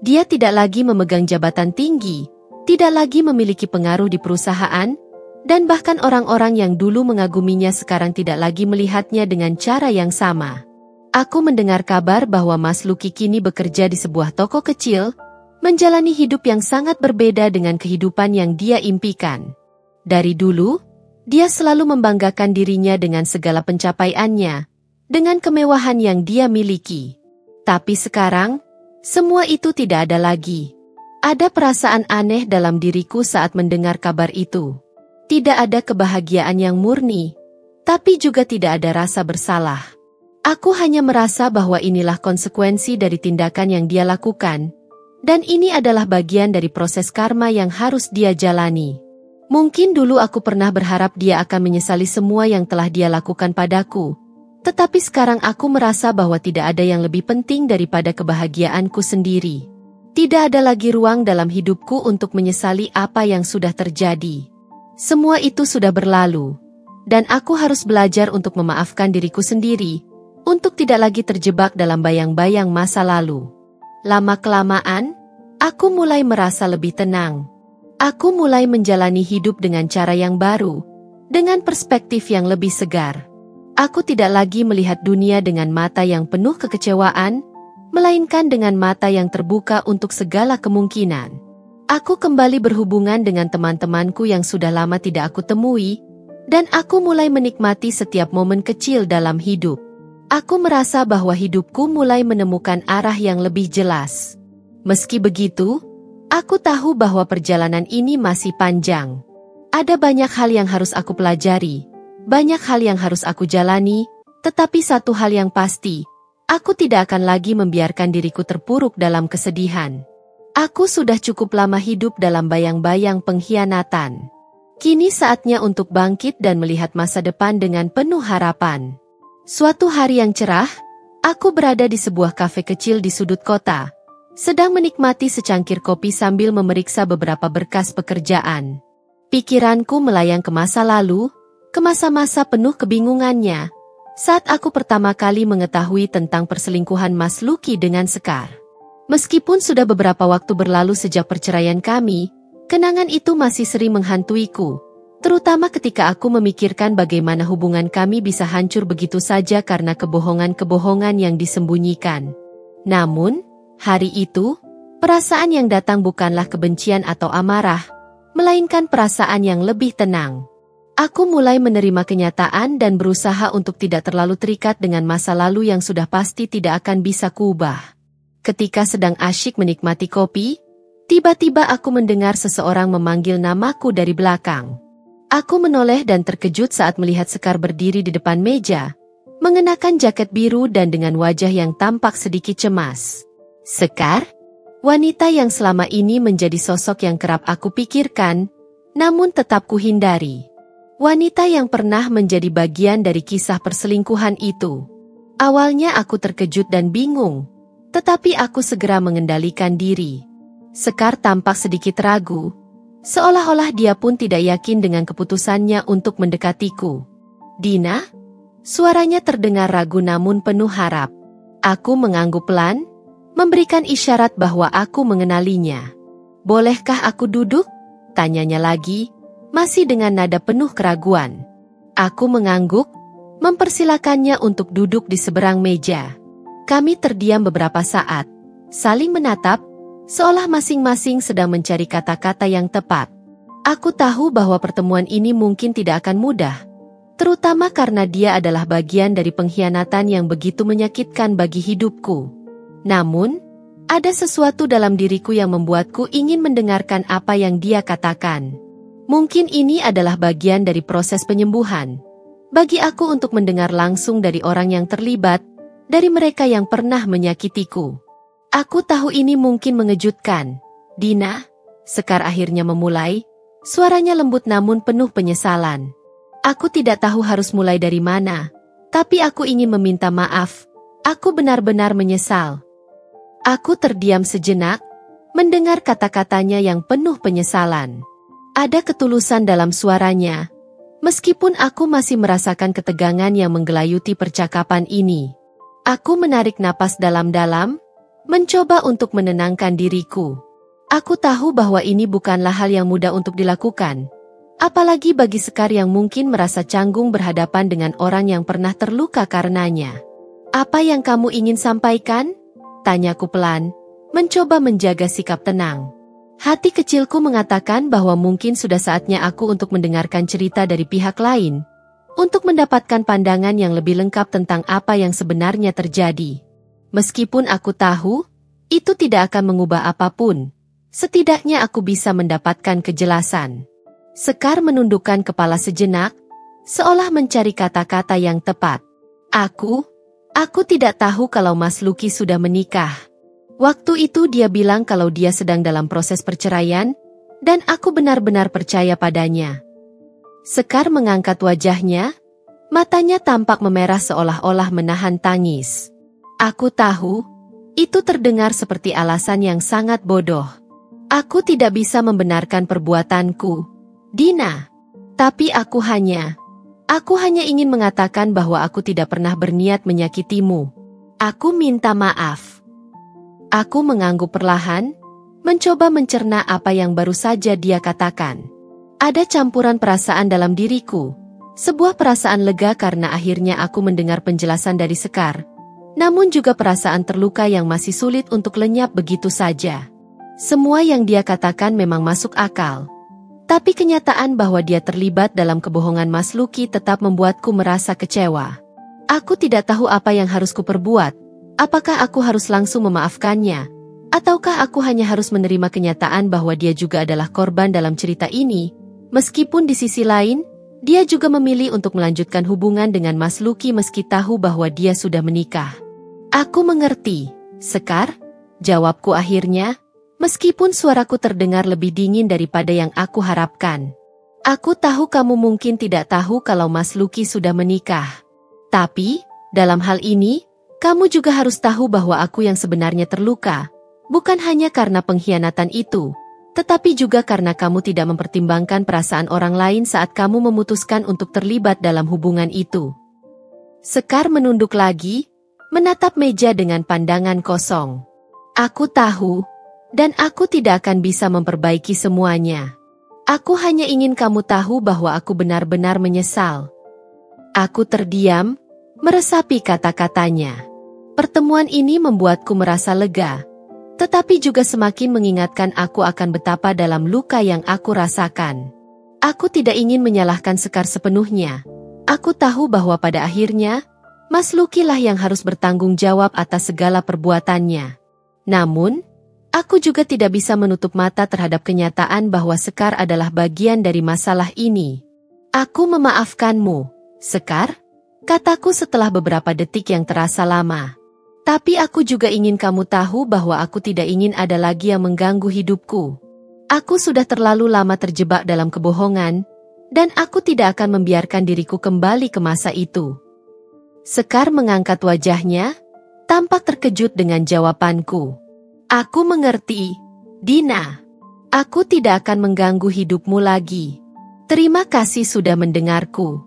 [SPEAKER 1] Dia tidak lagi memegang jabatan tinggi, tidak lagi memiliki pengaruh di perusahaan, dan bahkan orang-orang yang dulu mengaguminya sekarang tidak lagi melihatnya dengan cara yang sama. Aku mendengar kabar bahwa Mas Lucky kini bekerja di sebuah toko kecil, menjalani hidup yang sangat berbeda dengan kehidupan yang dia impikan. Dari dulu, dia selalu membanggakan dirinya dengan segala pencapaiannya, dengan kemewahan yang dia miliki. Tapi sekarang, semua itu tidak ada lagi. Ada perasaan aneh dalam diriku saat mendengar kabar itu. Tidak ada kebahagiaan yang murni, tapi juga tidak ada rasa bersalah. Aku hanya merasa bahwa inilah konsekuensi dari tindakan yang dia lakukan, dan ini adalah bagian dari proses karma yang harus dia jalani. Mungkin dulu aku pernah berharap dia akan menyesali semua yang telah dia lakukan padaku, tetapi sekarang aku merasa bahwa tidak ada yang lebih penting daripada kebahagiaanku sendiri. Tidak ada lagi ruang dalam hidupku untuk menyesali apa yang sudah terjadi. Semua itu sudah berlalu, dan aku harus belajar untuk memaafkan diriku sendiri, untuk tidak lagi terjebak dalam bayang-bayang masa lalu. Lama-kelamaan, aku mulai merasa lebih tenang. Aku mulai menjalani hidup dengan cara yang baru, dengan perspektif yang lebih segar. Aku tidak lagi melihat dunia dengan mata yang penuh kekecewaan, melainkan dengan mata yang terbuka untuk segala kemungkinan. Aku kembali berhubungan dengan teman-temanku yang sudah lama tidak aku temui, dan aku mulai menikmati setiap momen kecil dalam hidup. Aku merasa bahwa hidupku mulai menemukan arah yang lebih jelas. Meski begitu, aku tahu bahwa perjalanan ini masih panjang. Ada banyak hal yang harus aku pelajari, banyak hal yang harus aku jalani, tetapi satu hal yang pasti, aku tidak akan lagi membiarkan diriku terpuruk dalam kesedihan. Aku sudah cukup lama hidup dalam bayang-bayang pengkhianatan. Kini saatnya untuk bangkit dan melihat masa depan dengan penuh harapan. Suatu hari yang cerah, aku berada di sebuah kafe kecil di sudut kota, sedang menikmati secangkir kopi sambil memeriksa beberapa berkas pekerjaan. Pikiranku melayang ke masa lalu, ke masa-masa penuh kebingungannya, saat aku pertama kali mengetahui tentang perselingkuhan Mas Lucky dengan Sekar. Meskipun sudah beberapa waktu berlalu sejak perceraian kami, kenangan itu masih sering menghantuiku, terutama ketika aku memikirkan bagaimana hubungan kami bisa hancur begitu saja karena kebohongan-kebohongan yang disembunyikan. Namun, hari itu, perasaan yang datang bukanlah kebencian atau amarah, melainkan perasaan yang lebih tenang. Aku mulai menerima kenyataan dan berusaha untuk tidak terlalu terikat dengan masa lalu yang sudah pasti tidak akan bisa kuubah. Ketika sedang asyik menikmati kopi, tiba-tiba aku mendengar seseorang memanggil namaku dari belakang. Aku menoleh dan terkejut saat melihat Sekar berdiri di depan meja, mengenakan jaket biru dan dengan wajah yang tampak sedikit cemas. Sekar? Wanita yang selama ini menjadi sosok yang kerap aku pikirkan, namun tetap kuhindari. Wanita yang pernah menjadi bagian dari kisah perselingkuhan itu. Awalnya aku terkejut dan bingung. Tetapi aku segera mengendalikan diri. Sekar tampak sedikit ragu, seolah-olah dia pun tidak yakin dengan keputusannya untuk mendekatiku. "Dina?" Suaranya terdengar ragu namun penuh harap. Aku mengangguk pelan, memberikan isyarat bahwa aku mengenalinya. "Bolehkah aku duduk?" tanyanya lagi, masih dengan nada penuh keraguan. Aku mengangguk, mempersilakannya untuk duduk di seberang meja. Kami terdiam beberapa saat, saling menatap, seolah masing-masing sedang mencari kata-kata yang tepat. Aku tahu bahwa pertemuan ini mungkin tidak akan mudah, terutama karena dia adalah bagian dari pengkhianatan yang begitu menyakitkan bagi hidupku. Namun, ada sesuatu dalam diriku yang membuatku ingin mendengarkan apa yang dia katakan. Mungkin ini adalah bagian dari proses penyembuhan. Bagi aku untuk mendengar langsung dari orang yang terlibat, dari mereka yang pernah menyakitiku. "Aku tahu ini mungkin mengejutkan, Dina," Sekar akhirnya memulai, suaranya lembut namun penuh penyesalan. "Aku tidak tahu harus mulai dari mana, tapi aku ingin meminta maaf. Aku benar-benar menyesal." Aku terdiam sejenak, mendengar kata-katanya yang penuh penyesalan. Ada ketulusan dalam suaranya, meskipun aku masih merasakan ketegangan yang menggelayuti percakapan ini. Aku menarik napas dalam-dalam, mencoba untuk menenangkan diriku. Aku tahu bahwa ini bukanlah hal yang mudah untuk dilakukan, apalagi bagi Sekar yang mungkin merasa canggung berhadapan dengan orang yang pernah terluka karenanya. "Apa yang kamu ingin sampaikan?" tanyaku pelan, mencoba menjaga sikap tenang. Hati kecilku mengatakan bahwa mungkin sudah saatnya aku untuk mendengarkan cerita dari pihak lain, untuk mendapatkan pandangan yang lebih lengkap tentang apa yang sebenarnya terjadi. Meskipun aku tahu, itu tidak akan mengubah apapun, setidaknya aku bisa mendapatkan kejelasan. Sekar menundukkan kepala sejenak, seolah mencari kata-kata yang tepat. Aku tidak tahu kalau Mas Luki sudah menikah. Waktu itu dia bilang kalau dia sedang dalam proses perceraian, dan aku benar-benar percaya padanya." Sekar mengangkat wajahnya, matanya tampak memerah seolah-olah menahan tangis. Aku tahu, itu terdengar seperti alasan yang sangat bodoh. Aku tidak bisa membenarkan perbuatanku, Dina. Tapi aku hanya ingin mengatakan bahwa aku tidak pernah berniat menyakitimu. Aku minta maaf. Aku mengangguk perlahan, mencoba mencerna apa yang baru saja dia katakan. Ada campuran perasaan dalam diriku, sebuah perasaan lega karena akhirnya aku mendengar penjelasan dari Sekar, namun juga perasaan terluka yang masih sulit untuk lenyap begitu saja. Semua yang dia katakan memang masuk akal, tapi kenyataan bahwa dia terlibat dalam kebohongan Mas Luki tetap membuatku merasa kecewa. Aku tidak tahu apa yang harus kuperbuat, apakah aku harus langsung memaafkannya, ataukah aku hanya harus menerima kenyataan bahwa dia juga adalah korban dalam cerita ini. Meskipun di sisi lain, dia juga memilih untuk melanjutkan hubungan dengan Mas Luki meski tahu bahwa dia sudah menikah. "Aku mengerti, Sekar," jawabku akhirnya, meskipun suaraku terdengar lebih dingin daripada yang aku harapkan. "Aku tahu kamu mungkin tidak tahu kalau Mas Luki sudah menikah. Tapi, dalam hal ini, kamu juga harus tahu bahwa aku yang sebenarnya terluka, bukan hanya karena pengkhianatan itu, tetapi juga karena kamu tidak mempertimbangkan perasaan orang lain saat kamu memutuskan untuk terlibat dalam hubungan itu." Sekar menunduk lagi, menatap meja dengan pandangan kosong. "Aku tahu, dan aku tidak akan bisa memperbaiki semuanya. Aku hanya ingin kamu tahu bahwa aku benar-benar menyesal." Aku terdiam, meresapi kata-katanya. Pertemuan ini membuatku merasa lega, tetapi juga semakin mengingatkan aku akan betapa dalam luka yang aku rasakan. Aku tidak ingin menyalahkan Sekar sepenuhnya. Aku tahu bahwa pada akhirnya, Mas Luki lah yang harus bertanggung jawab atas segala perbuatannya. Namun, aku juga tidak bisa menutup mata terhadap kenyataan bahwa Sekar adalah bagian dari masalah ini. "Aku memaafkanmu, Sekar," kataku setelah beberapa detik yang terasa lama. "Tapi aku juga ingin kamu tahu bahwa aku tidak ingin ada lagi yang mengganggu hidupku. Aku sudah terlalu lama terjebak dalam kebohongan, dan aku tidak akan membiarkan diriku kembali ke masa itu." Sekar mengangkat wajahnya, tampak terkejut dengan jawabanku. Aku mengerti, Dina. Aku tidak akan mengganggu hidupmu lagi. Terima kasih sudah mendengarku.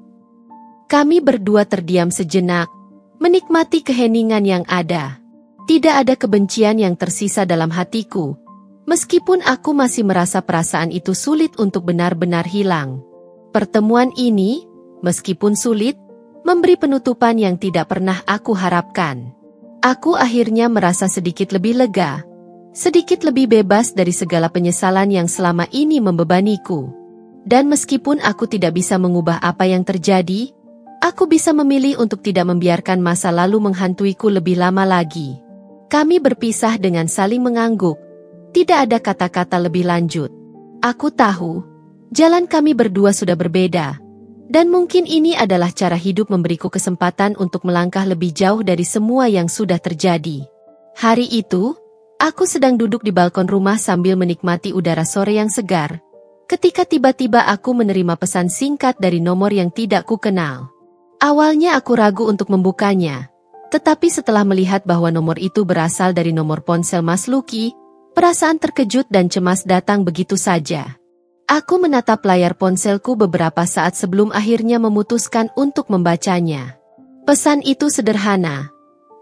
[SPEAKER 1] Kami berdua terdiam sejenak, menikmati keheningan yang ada. Tidak ada kebencian yang tersisa dalam hatiku, meskipun aku masih merasa perasaan itu sulit untuk benar-benar hilang. Pertemuan ini, meskipun sulit, memberi penutupan yang tidak pernah aku harapkan. Aku akhirnya merasa sedikit lebih lega, sedikit lebih bebas dari segala penyesalan yang selama ini membebaniku. Dan meskipun aku tidak bisa mengubah apa yang terjadi, aku bisa memilih untuk tidak membiarkan masa lalu menghantuiku lebih lama lagi. Kami berpisah dengan saling mengangguk. Tidak ada kata-kata lebih lanjut. Aku tahu, jalan kami berdua sudah berbeda. Dan mungkin ini adalah cara hidup memberiku kesempatan untuk melangkah lebih jauh dari semua yang sudah terjadi. Hari itu, aku sedang duduk di balkon rumah sambil menikmati udara sore yang segar, ketika tiba-tiba aku menerima pesan singkat dari nomor yang tidak kukenal. Awalnya aku ragu untuk membukanya, tetapi setelah melihat bahwa nomor itu berasal dari nomor ponsel Mas Luki, perasaan terkejut dan cemas datang begitu saja. Aku menatap layar ponselku beberapa saat sebelum akhirnya memutuskan untuk membacanya. Pesan itu sederhana,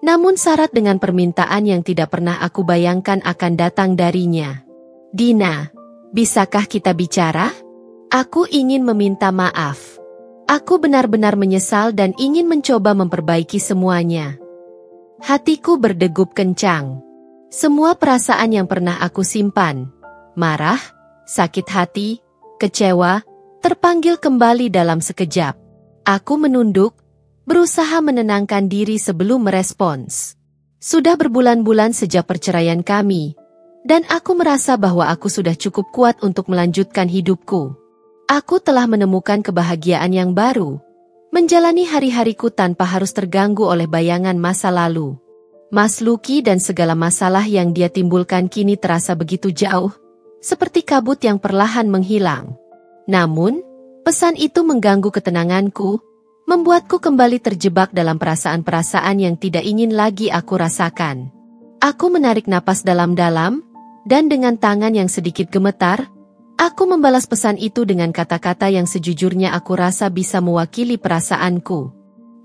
[SPEAKER 1] namun syarat dengan permintaan yang tidak pernah aku bayangkan akan datang darinya. Dina, bisakah kita bicara? Aku ingin meminta maaf. Aku benar-benar menyesal dan ingin mencoba memperbaiki semuanya. Hatiku berdegup kencang. Semua perasaan yang pernah aku simpan, marah, sakit hati, kecewa, terpanggil kembali dalam sekejap. Aku menunduk, berusaha menenangkan diri sebelum merespons. Sudah berbulan-bulan sejak perceraian kami, dan aku merasa bahwa aku sudah cukup kuat untuk melanjutkan hidupku. Aku telah menemukan kebahagiaan yang baru, menjalani hari-hariku tanpa harus terganggu oleh bayangan masa lalu. Mas Luki dan segala masalah yang dia timbulkan kini terasa begitu jauh, seperti kabut yang perlahan menghilang. Namun, pesan itu mengganggu ketenanganku, membuatku kembali terjebak dalam perasaan-perasaan yang tidak ingin lagi aku rasakan. Aku menarik napas dalam-dalam, dan dengan tangan yang sedikit gemetar, aku membalas pesan itu dengan kata-kata yang sejujurnya aku rasa bisa mewakili perasaanku.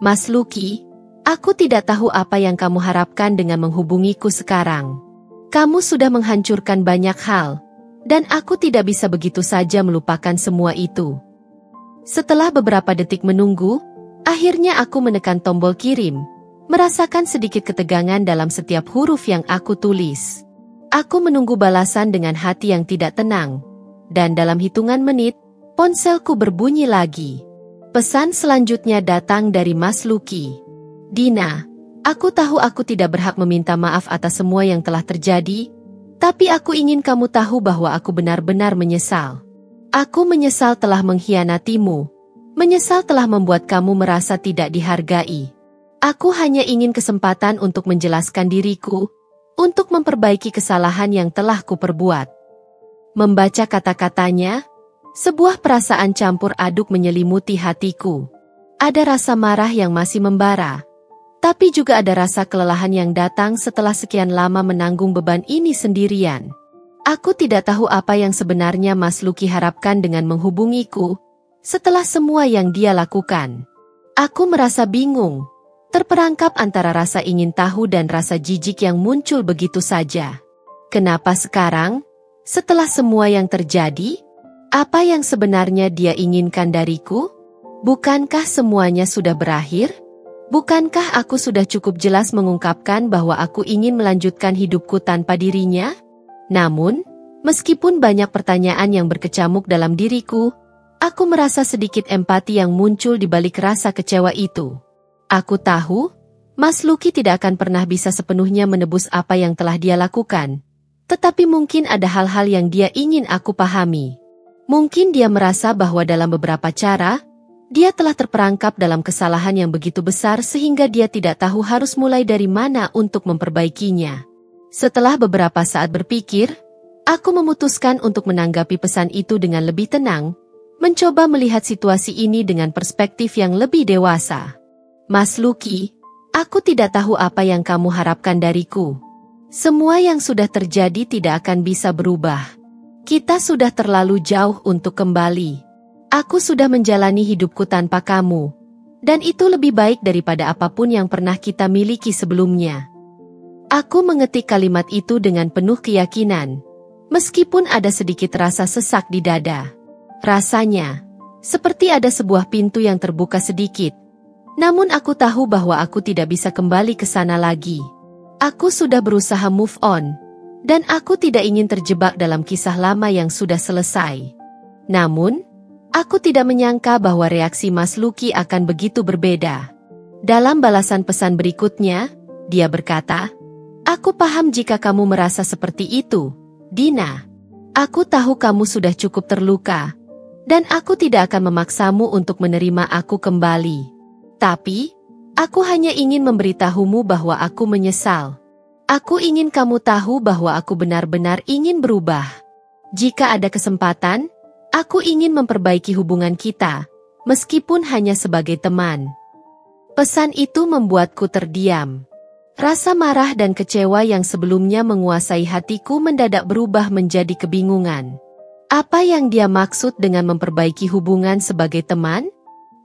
[SPEAKER 1] Mas Luki, aku tidak tahu apa yang kamu harapkan dengan menghubungiku sekarang. Kamu sudah menghancurkan banyak hal, dan aku tidak bisa begitu saja melupakan semua itu. Setelah beberapa detik menunggu, akhirnya aku menekan tombol kirim, merasakan sedikit ketegangan dalam setiap huruf yang aku tulis. Aku menunggu balasan dengan hati yang tidak tenang, dan dalam hitungan menit, ponselku berbunyi lagi. Pesan selanjutnya datang dari Mas Luki. Dina, aku tahu aku tidak berhak meminta maaf atas semua yang telah terjadi, tapi aku ingin kamu tahu bahwa aku benar-benar menyesal. Aku menyesal telah mengkhianatimu, menyesal telah membuat kamu merasa tidak dihargai. Aku hanya ingin kesempatan untuk menjelaskan diriku, untuk memperbaiki kesalahan yang telah kuperbuat. Membaca kata-katanya, sebuah perasaan campur aduk menyelimuti hatiku. Ada rasa marah yang masih membara, tapi juga ada rasa kelelahan yang datang setelah sekian lama menanggung beban ini sendirian. Aku tidak tahu apa yang sebenarnya Mas Luki harapkan dengan menghubungiku, setelah semua yang dia lakukan. Aku merasa bingung, terperangkap antara rasa ingin tahu dan rasa jijik yang muncul begitu saja. Kenapa sekarang, setelah semua yang terjadi, apa yang sebenarnya dia inginkan dariku? Bukankah semuanya sudah berakhir? Bukankah aku sudah cukup jelas mengungkapkan bahwa aku ingin melanjutkan hidupku tanpa dirinya? Namun, meskipun banyak pertanyaan yang berkecamuk dalam diriku, aku merasa sedikit empati yang muncul di balik rasa kecewa itu. Aku tahu, Mas Luki tidak akan pernah bisa sepenuhnya menebus apa yang telah dia lakukan. Tetapi mungkin ada hal-hal yang dia ingin aku pahami. Mungkin dia merasa bahwa dalam beberapa cara, dia telah terperangkap dalam kesalahan yang begitu besar sehingga dia tidak tahu harus mulai dari mana untuk memperbaikinya. Setelah beberapa saat berpikir, aku memutuskan untuk menanggapi pesan itu dengan lebih tenang, mencoba melihat situasi ini dengan perspektif yang lebih dewasa. Mas Luki, Aku tidak tahu apa yang kamu harapkan dariku. Semua yang sudah terjadi tidak akan bisa berubah. Kita sudah terlalu jauh untuk kembali. Aku sudah menjalani hidupku tanpa kamu. Dan itu lebih baik daripada apapun yang pernah kita miliki sebelumnya. Aku mengetik kalimat itu dengan penuh keyakinan. Meskipun ada sedikit rasa sesak di dada. Rasanya seperti ada sebuah pintu yang terbuka sedikit. Namun aku tahu bahwa aku tidak bisa kembali ke sana lagi. Aku sudah berusaha move on. Dan aku tidak ingin terjebak dalam kisah lama yang sudah selesai. Namun, aku tidak menyangka bahwa reaksi Mas Lucky akan begitu berbeda. Dalam balasan pesan berikutnya, dia berkata, "Aku paham jika kamu merasa seperti itu, Dina. Aku tahu kamu sudah cukup terluka. Dan aku tidak akan memaksamu untuk menerima aku kembali. Tapi, aku hanya ingin memberitahumu bahwa aku menyesal. Aku ingin kamu tahu bahwa aku benar-benar ingin berubah. Jika ada kesempatan, aku ingin memperbaiki hubungan kita, meskipun hanya sebagai teman." Pesan itu membuatku terdiam. Rasa marah dan kecewa yang sebelumnya menguasai hatiku mendadak berubah menjadi kebingungan. Apa yang dia maksud dengan memperbaiki hubungan sebagai teman?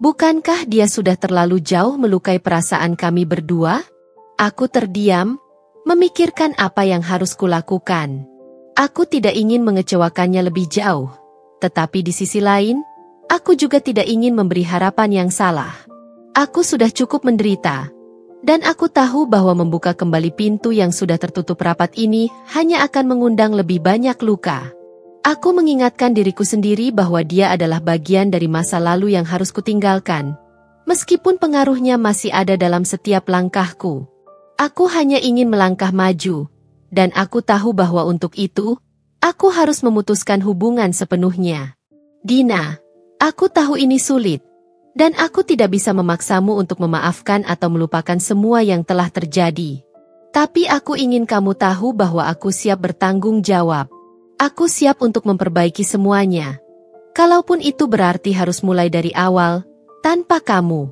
[SPEAKER 1] Bukankah dia sudah terlalu jauh melukai perasaan kami berdua? Aku terdiam, memikirkan apa yang harus kulakukan. Aku tidak ingin mengecewakannya lebih jauh. Tetapi di sisi lain, aku juga tidak ingin memberi harapan yang salah. Aku sudah cukup menderita. Dan aku tahu bahwa membuka kembali pintu yang sudah tertutup rapat ini hanya akan mengundang lebih banyak luka. Aku mengingatkan diriku sendiri bahwa dia adalah bagian dari masa lalu yang harus kutinggalkan. Meskipun pengaruhnya masih ada dalam setiap langkahku. Aku hanya ingin melangkah maju. Dan aku tahu bahwa untuk itu, aku harus memutuskan hubungan sepenuhnya. Dina, aku tahu ini sulit. Dan aku tidak bisa memaksamu untuk memaafkan atau melupakan semua yang telah terjadi. Tapi aku ingin kamu tahu bahwa aku siap bertanggung jawab. Aku siap untuk memperbaiki semuanya. Kalaupun itu berarti harus mulai dari awal, tanpa kamu.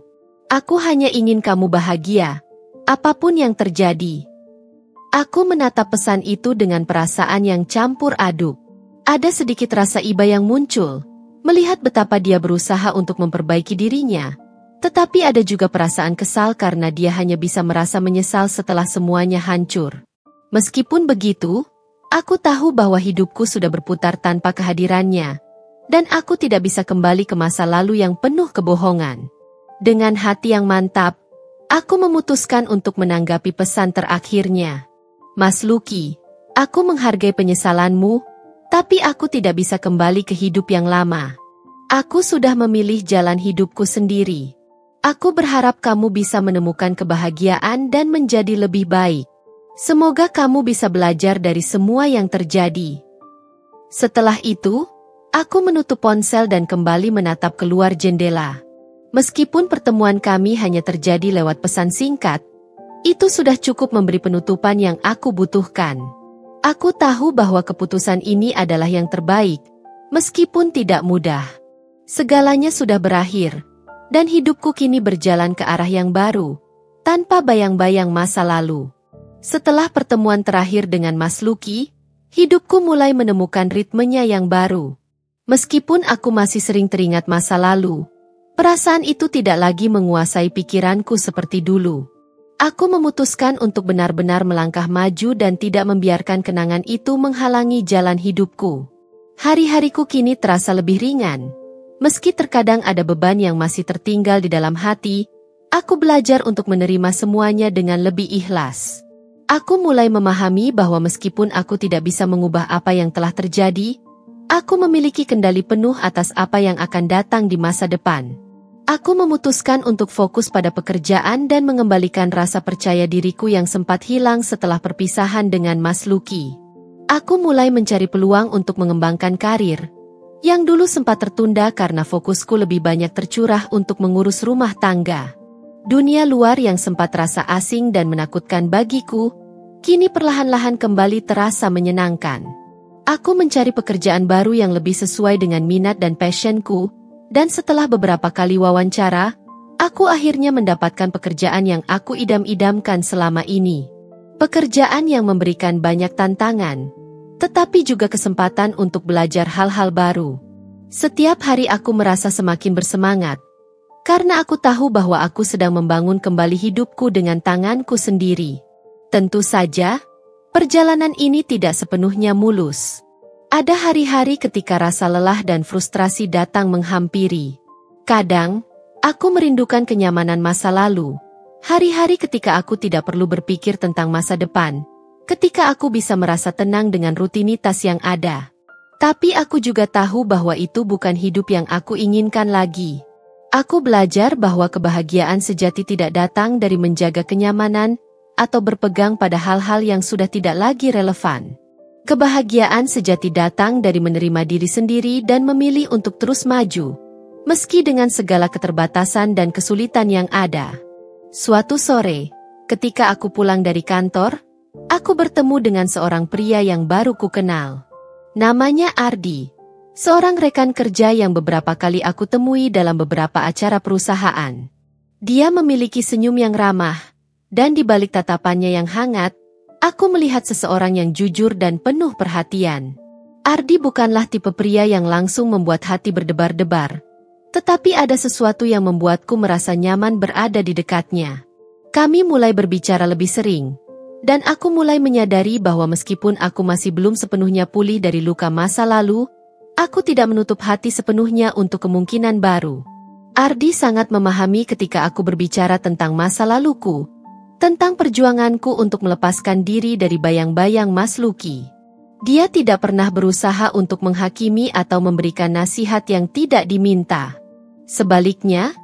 [SPEAKER 1] Aku hanya ingin kamu bahagia, apapun yang terjadi. Aku menatap pesan itu dengan perasaan yang campur aduk. Ada sedikit rasa iba yang muncul, melihat betapa dia berusaha untuk memperbaiki dirinya. Tetapi ada juga perasaan kesal karena dia hanya bisa merasa menyesal setelah semuanya hancur. Meskipun begitu, aku tahu bahwa hidupku sudah berputar tanpa kehadirannya, dan aku tidak bisa kembali ke masa lalu yang penuh kebohongan. Dengan hati yang mantap, aku memutuskan untuk menanggapi pesan terakhirnya. Mas Lucky, aku menghargai penyesalanmu, tapi aku tidak bisa kembali ke hidup yang lama. Aku sudah memilih jalan hidupku sendiri. Aku berharap kamu bisa menemukan kebahagiaan dan menjadi lebih baik. Semoga kamu bisa belajar dari semua yang terjadi. Setelah itu, aku menutup ponsel dan kembali menatap keluar jendela. Meskipun pertemuan kami hanya terjadi lewat pesan singkat, itu sudah cukup memberi penutupan yang aku butuhkan. Aku tahu bahwa keputusan ini adalah yang terbaik, meskipun tidak mudah. Segalanya sudah berakhir, dan hidupku kini berjalan ke arah yang baru, tanpa bayang-bayang masa lalu. Setelah pertemuan terakhir dengan Mas Lucky, hidupku mulai menemukan ritmenya yang baru. Meskipun aku masih sering teringat masa lalu, perasaan itu tidak lagi menguasai pikiranku seperti dulu. Aku memutuskan untuk benar-benar melangkah maju dan tidak membiarkan kenangan itu menghalangi jalan hidupku. Hari-hariku kini terasa lebih ringan. Meski terkadang ada beban yang masih tertinggal di dalam hati, aku belajar untuk menerima semuanya dengan lebih ikhlas. Aku mulai memahami bahwa meskipun aku tidak bisa mengubah apa yang telah terjadi, aku memiliki kendali penuh atas apa yang akan datang di masa depan. Aku memutuskan untuk fokus pada pekerjaan dan mengembalikan rasa percaya diriku yang sempat hilang setelah perpisahan dengan Mas Lucky. Aku mulai mencari peluang untuk mengembangkan karir, yang dulu sempat tertunda karena fokusku lebih banyak tercurah untuk mengurus rumah tangga. Dunia luar yang sempat terasa asing dan menakutkan bagiku, kini perlahan-lahan kembali terasa menyenangkan. Aku mencari pekerjaan baru yang lebih sesuai dengan minat dan passionku, dan setelah beberapa kali wawancara, aku akhirnya mendapatkan pekerjaan yang aku idam-idamkan selama ini. Pekerjaan yang memberikan banyak tantangan, tetapi juga kesempatan untuk belajar hal-hal baru. Setiap hari aku merasa semakin bersemangat, karena aku tahu bahwa aku sedang membangun kembali hidupku dengan tanganku sendiri. Tentu saja, perjalanan ini tidak sepenuhnya mulus. Ada hari-hari ketika rasa lelah dan frustrasi datang menghampiri. Kadang, aku merindukan kenyamanan masa lalu. Hari-hari ketika aku tidak perlu berpikir tentang masa depan. Ketika aku bisa merasa tenang dengan rutinitas yang ada. Tapi aku juga tahu bahwa itu bukan hidup yang aku inginkan lagi. Aku belajar bahwa kebahagiaan sejati tidak datang dari menjaga kenyamanan atau berpegang pada hal-hal yang sudah tidak lagi relevan. Kebahagiaan sejati datang dari menerima diri sendiri dan memilih untuk terus maju, meski dengan segala keterbatasan dan kesulitan yang ada. Suatu sore, ketika aku pulang dari kantor, aku bertemu dengan seorang pria yang baru kukenal. Namanya Ardi, seorang rekan kerja yang beberapa kali aku temui dalam beberapa acara perusahaan. Dia memiliki senyum yang ramah, dan di balik tatapannya yang hangat, aku melihat seseorang yang jujur dan penuh perhatian. Ardi bukanlah tipe pria yang langsung membuat hati berdebar-debar, tetapi ada sesuatu yang membuatku merasa nyaman berada di dekatnya. Kami mulai berbicara lebih sering. Dan aku mulai menyadari bahwa meskipun aku masih belum sepenuhnya pulih dari luka masa lalu, aku tidak menutup hati sepenuhnya untuk kemungkinan baru. Ardi sangat memahami ketika aku berbicara tentang masa laluku, tentang perjuanganku untuk melepaskan diri dari bayang-bayang Mas Lucky. Dia tidak pernah berusaha untuk menghakimi atau memberikan nasihat yang tidak diminta. Sebaliknya,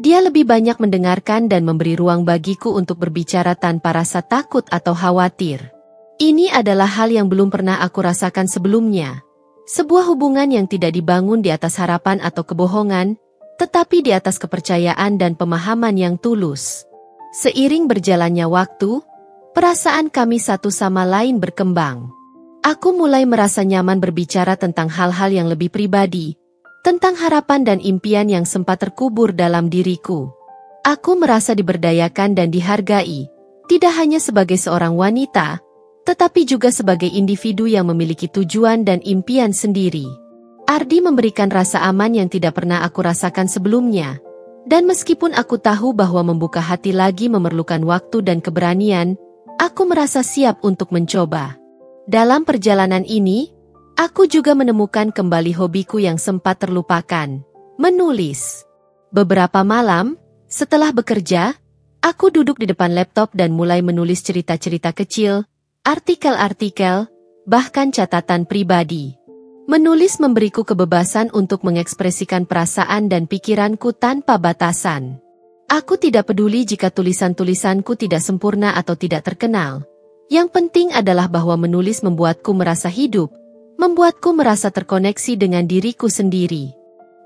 [SPEAKER 1] dia lebih banyak mendengarkan dan memberi ruang bagiku untuk berbicara tanpa rasa takut atau khawatir. Ini adalah hal yang belum pernah aku rasakan sebelumnya. Sebuah hubungan yang tidak dibangun di atas harapan atau kebohongan, tetapi di atas kepercayaan dan pemahaman yang tulus. Seiring berjalannya waktu, perasaan kami satu sama lain berkembang. Aku mulai merasa nyaman berbicara tentang hal-hal yang lebih pribadi, tentang harapan dan impian yang sempat terkubur dalam diriku. Aku merasa diberdayakan dan dihargai, tidak hanya sebagai seorang wanita, tetapi juga sebagai individu yang memiliki tujuan dan impian sendiri. Ardi memberikan rasa aman yang tidak pernah aku rasakan sebelumnya, dan meskipun aku tahu bahwa membuka hati lagi memerlukan waktu dan keberanian, aku merasa siap untuk mencoba. Dalam perjalanan ini, aku juga menemukan kembali hobiku yang sempat terlupakan, menulis. Beberapa malam, setelah bekerja, aku duduk di depan laptop dan mulai menulis cerita-cerita kecil, artikel-artikel, bahkan catatan pribadi. Menulis memberiku kebebasan untuk mengekspresikan perasaan dan pikiranku tanpa batasan. Aku tidak peduli jika tulisan-tulisanku tidak sempurna atau tidak terkenal. Yang penting adalah bahwa menulis membuatku merasa hidup, membuatku merasa terkoneksi dengan diriku sendiri.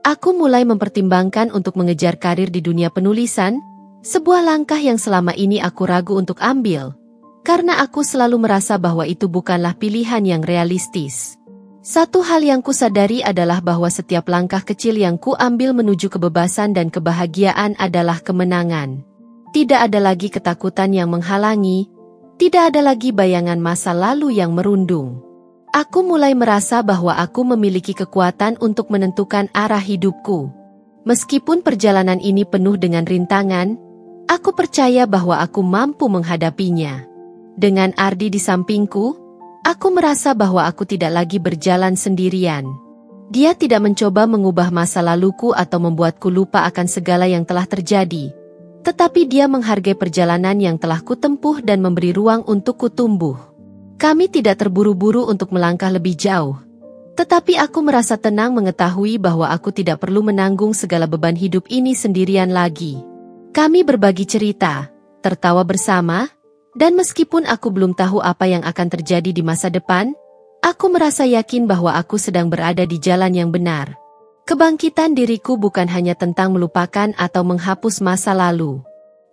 [SPEAKER 1] Aku mulai mempertimbangkan untuk mengejar karir di dunia penulisan, sebuah langkah yang selama ini aku ragu untuk ambil, karena aku selalu merasa bahwa itu bukanlah pilihan yang realistis. Satu hal yang kusadari adalah bahwa setiap langkah kecil yang kuambil menuju kebebasan dan kebahagiaan adalah kemenangan. Tidak ada lagi ketakutan yang menghalangi, tidak ada lagi bayangan masa lalu yang merundung. Aku mulai merasa bahwa aku memiliki kekuatan untuk menentukan arah hidupku. Meskipun perjalanan ini penuh dengan rintangan, aku percaya bahwa aku mampu menghadapinya. Dengan Ardi di sampingku, aku merasa bahwa aku tidak lagi berjalan sendirian. Dia tidak mencoba mengubah masa laluku atau membuatku lupa akan segala yang telah terjadi. Tetapi dia menghargai perjalanan yang telah kutempuh dan memberi ruang untuk kutumbuh. Kami tidak terburu-buru untuk melangkah lebih jauh. Tetapi aku merasa tenang mengetahui bahwa aku tidak perlu menanggung segala beban hidup ini sendirian lagi. Kami berbagi cerita, tertawa bersama, dan meskipun aku belum tahu apa yang akan terjadi di masa depan, aku merasa yakin bahwa aku sedang berada di jalan yang benar. Kebangkitan diriku bukan hanya tentang melupakan atau menghapus masa lalu.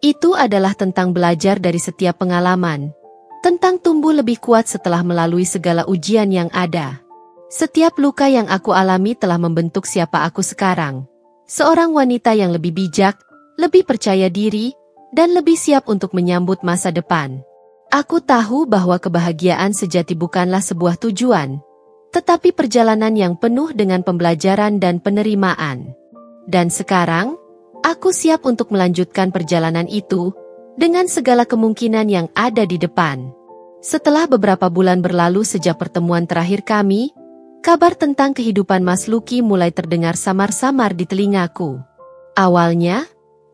[SPEAKER 1] Itu adalah tentang belajar dari setiap pengalaman, tentang tumbuh lebih kuat setelah melalui segala ujian yang ada. Setiap luka yang aku alami telah membentuk siapa aku sekarang. Seorang wanita yang lebih bijak, lebih percaya diri, dan lebih siap untuk menyambut masa depan. Aku tahu bahwa kebahagiaan sejati bukanlah sebuah tujuan, tetapi perjalanan yang penuh dengan pembelajaran dan penerimaan. Dan sekarang, aku siap untuk melanjutkan perjalanan itu dengan segala kemungkinan yang ada di depan. Setelah beberapa bulan berlalu sejak pertemuan terakhir kami, kabar tentang kehidupan Mas Lucky mulai terdengar samar-samar di telingaku. Awalnya,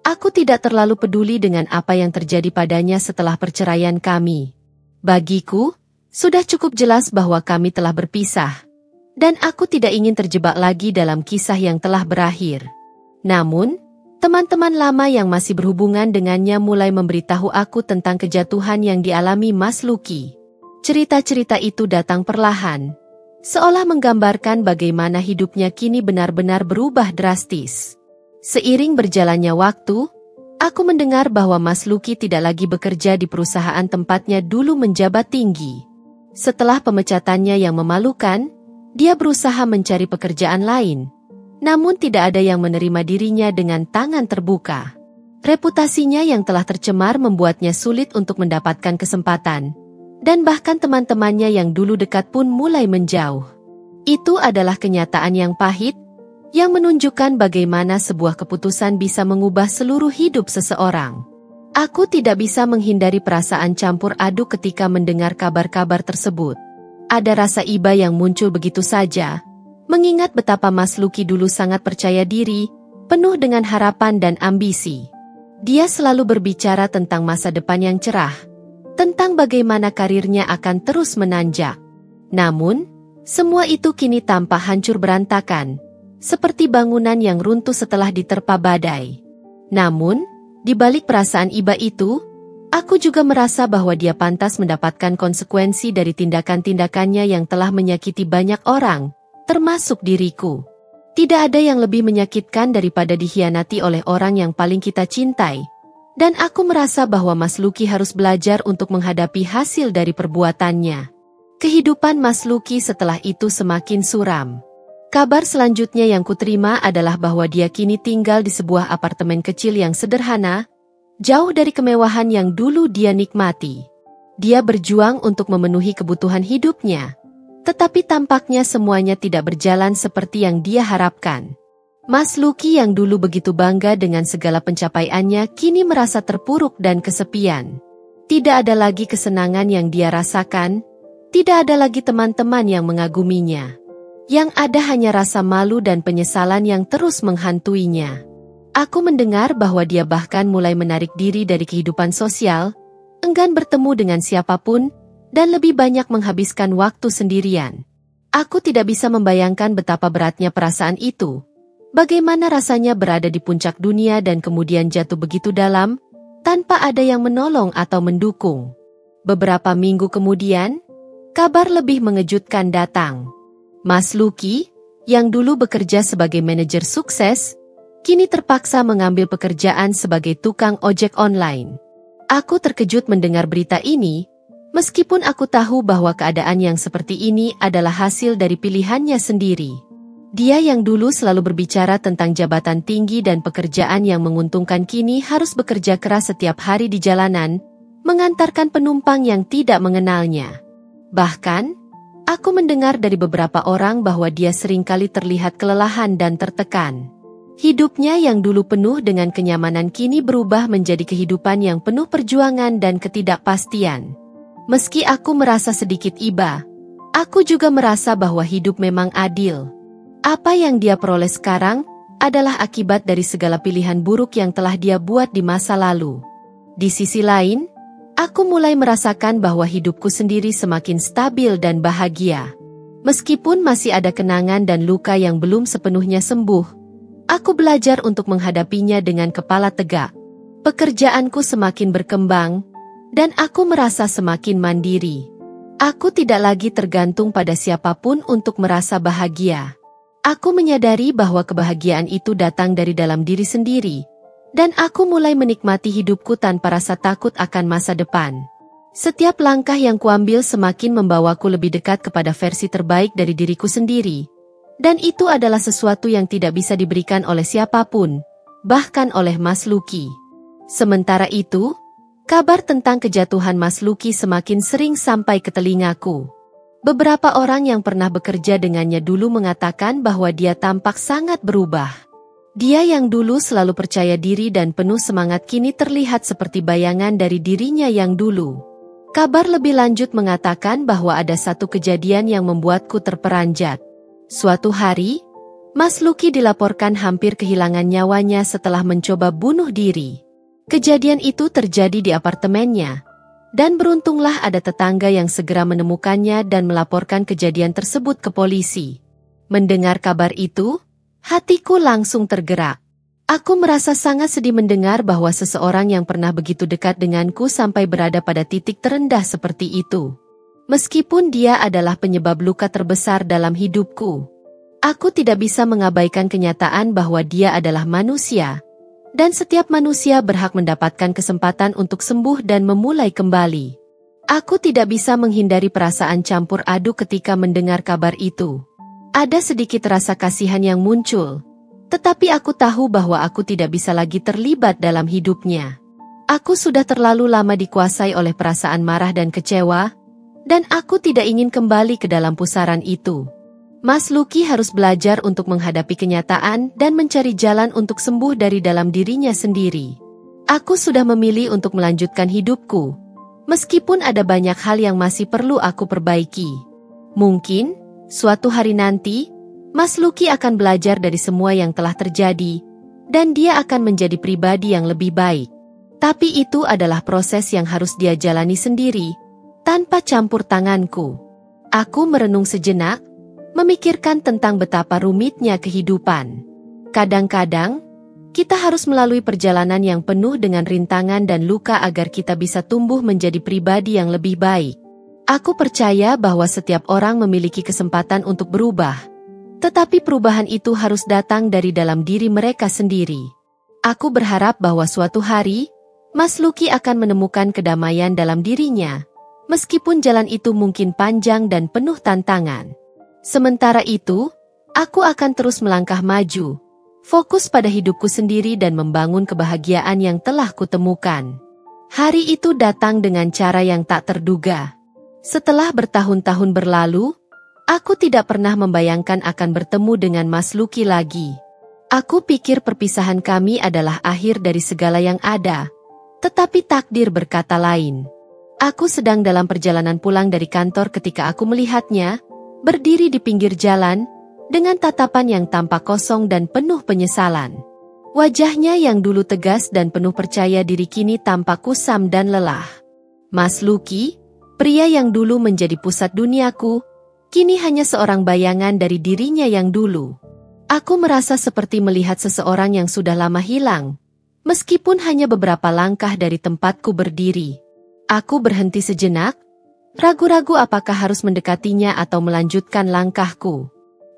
[SPEAKER 1] aku tidak terlalu peduli dengan apa yang terjadi padanya setelah perceraian kami. Bagiku, sudah cukup jelas bahwa kami telah berpisah, dan aku tidak ingin terjebak lagi dalam kisah yang telah berakhir. Namun, teman-teman lama yang masih berhubungan dengannya mulai memberitahu aku tentang kejatuhan yang dialami Mas Lucky. Cerita-cerita itu datang perlahan, seolah menggambarkan bagaimana hidupnya kini benar-benar berubah drastis. Seiring berjalannya waktu, aku mendengar bahwa Mas Lucky tidak lagi bekerja di perusahaan tempatnya dulu menjabat tinggi. Setelah pemecatannya yang memalukan, dia berusaha mencari pekerjaan lain. Namun tidak ada yang menerima dirinya dengan tangan terbuka. Reputasinya yang telah tercemar membuatnya sulit untuk mendapatkan kesempatan. Dan bahkan teman-temannya yang dulu dekat pun mulai menjauh. Itu adalah kenyataan yang pahit, yang menunjukkan bagaimana sebuah keputusan bisa mengubah seluruh hidup seseorang. Aku tidak bisa menghindari perasaan campur aduk ketika mendengar kabar-kabar tersebut. Ada rasa iba yang muncul begitu saja, mengingat betapa Mas Lucky dulu sangat percaya diri, penuh dengan harapan dan ambisi. Dia selalu berbicara tentang masa depan yang cerah, tentang bagaimana karirnya akan terus menanjak. Namun, semua itu kini tampak hancur berantakan, seperti bangunan yang runtuh setelah diterpa badai. Namun, di balik perasaan iba itu, aku juga merasa bahwa dia pantas mendapatkan konsekuensi dari tindakan-tindakannya yang telah menyakiti banyak orang, termasuk diriku. Tidak ada yang lebih menyakitkan daripada dikhianati oleh orang yang paling kita cintai. Dan aku merasa bahwa Mas Lucky harus belajar untuk menghadapi hasil dari perbuatannya. Kehidupan Mas Lucky setelah itu semakin suram. Kabar selanjutnya yang kuterima adalah bahwa dia kini tinggal di sebuah apartemen kecil yang sederhana, jauh dari kemewahan yang dulu dia nikmati. Dia berjuang untuk memenuhi kebutuhan hidupnya, tetapi tampaknya semuanya tidak berjalan seperti yang dia harapkan. Mas Lucky yang dulu begitu bangga dengan segala pencapaiannya kini merasa terpuruk dan kesepian. Tidak ada lagi kesenangan yang dia rasakan, tidak ada lagi teman-teman yang mengaguminya. Yang ada hanya rasa malu dan penyesalan yang terus menghantuinya. Aku mendengar bahwa dia bahkan mulai menarik diri dari kehidupan sosial, enggan bertemu dengan siapapun, dan lebih banyak menghabiskan waktu sendirian. Aku tidak bisa membayangkan betapa beratnya perasaan itu. Bagaimana rasanya berada di puncak dunia dan kemudian jatuh begitu dalam, tanpa ada yang menolong atau mendukung. Beberapa minggu kemudian, kabar lebih mengejutkan datang. Mas Lucky, yang dulu bekerja sebagai manajer sukses, kini terpaksa mengambil pekerjaan sebagai tukang ojek online. Aku terkejut mendengar berita ini, meskipun aku tahu bahwa keadaan yang seperti ini adalah hasil dari pilihannya sendiri. Dia yang dulu selalu berbicara tentang jabatan tinggi dan pekerjaan yang menguntungkan kini harus bekerja keras setiap hari di jalanan, mengantarkan penumpang yang tidak mengenalnya. Bahkan, aku mendengar dari beberapa orang bahwa dia seringkali terlihat kelelahan dan tertekan. Hidupnya yang dulu penuh dengan kenyamanan kini berubah menjadi kehidupan yang penuh perjuangan dan ketidakpastian. Meski aku merasa sedikit iba, aku juga merasa bahwa hidup memang adil. Apa yang dia peroleh sekarang adalah akibat dari segala pilihan buruk yang telah dia buat di masa lalu. Di sisi lain, aku mulai merasakan bahwa hidupku sendiri semakin stabil dan bahagia. Meskipun masih ada kenangan dan luka yang belum sepenuhnya sembuh, aku belajar untuk menghadapinya dengan kepala tegak. Pekerjaanku semakin berkembang, dan aku merasa semakin mandiri. Aku tidak lagi tergantung pada siapapun untuk merasa bahagia. Aku menyadari bahwa kebahagiaan itu datang dari dalam diri sendiri, dan aku mulai menikmati hidupku tanpa rasa takut akan masa depan. Setiap langkah yang kuambil semakin membawaku lebih dekat kepada versi terbaik dari diriku sendiri. Dan itu adalah sesuatu yang tidak bisa diberikan oleh siapapun, bahkan oleh Mas Luki. Sementara itu, kabar tentang kejatuhan Mas Luki semakin sering sampai ke telingaku. Beberapa orang yang pernah bekerja dengannya dulu mengatakan bahwa dia tampak sangat berubah. Dia yang dulu selalu percaya diri dan penuh semangat kini terlihat seperti bayangan dari dirinya yang dulu. Kabar lebih lanjut mengatakan bahwa ada satu kejadian yang membuatku terperanjat. Suatu hari, Mas Luki dilaporkan hampir kehilangan nyawanya setelah mencoba bunuh diri. Kejadian itu terjadi di apartemennya. Dan beruntunglah ada tetangga yang segera menemukannya dan melaporkan kejadian tersebut ke polisi. Mendengar kabar itu, hatiku langsung tergerak. Aku merasa sangat sedih mendengar bahwa seseorang yang pernah begitu dekat denganku sampai berada pada titik terendah seperti itu. Meskipun dia adalah penyebab luka terbesar dalam hidupku, aku tidak bisa mengabaikan kenyataan bahwa dia adalah manusia. Dan setiap manusia berhak mendapatkan kesempatan untuk sembuh dan memulai kembali. Aku tidak bisa menghindari perasaan campur aduk ketika mendengar kabar itu. Ada sedikit rasa kasihan yang muncul, tetapi aku tahu bahwa aku tidak bisa lagi terlibat dalam hidupnya. Aku sudah terlalu lama dikuasai oleh perasaan marah dan kecewa, dan aku tidak ingin kembali ke dalam pusaran itu. Mas Luki harus belajar untuk menghadapi kenyataan dan mencari jalan untuk sembuh dari dalam dirinya sendiri. Aku sudah memilih untuk melanjutkan hidupku, meskipun ada banyak hal yang masih perlu aku perbaiki. Mungkin, suatu hari nanti, Mas Luki akan belajar dari semua yang telah terjadi, dan dia akan menjadi pribadi yang lebih baik. Tapi itu adalah proses yang harus dia jalani sendiri, tanpa campur tanganku. Aku merenung sejenak, memikirkan tentang betapa rumitnya kehidupan. Kadang-kadang, kita harus melalui perjalanan yang penuh dengan rintangan dan luka agar kita bisa tumbuh menjadi pribadi yang lebih baik. Aku percaya bahwa setiap orang memiliki kesempatan untuk berubah, tetapi perubahan itu harus datang dari dalam diri mereka sendiri. Aku berharap bahwa suatu hari, Mas Luki akan menemukan kedamaian dalam dirinya, meskipun jalan itu mungkin panjang dan penuh tantangan. Sementara itu, aku akan terus melangkah maju, fokus pada hidupku sendiri dan membangun kebahagiaan yang telah kutemukan. Hari itu datang dengan cara yang tak terduga. Setelah bertahun-tahun berlalu, aku tidak pernah membayangkan akan bertemu dengan Mas Luki lagi. Aku pikir perpisahan kami adalah akhir dari segala yang ada, tetapi takdir berkata lain. Aku sedang dalam perjalanan pulang dari kantor ketika aku melihatnya, berdiri di pinggir jalan, dengan tatapan yang tampak kosong dan penuh penyesalan. Wajahnya yang dulu tegas dan penuh percaya diri kini tampak kusam dan lelah. Mas Luki, pria yang dulu menjadi pusat duniaku, kini hanya seorang bayangan dari dirinya yang dulu. Aku merasa seperti melihat seseorang yang sudah lama hilang, meskipun hanya beberapa langkah dari tempatku berdiri. Aku berhenti sejenak, ragu-ragu apakah harus mendekatinya atau melanjutkan langkahku.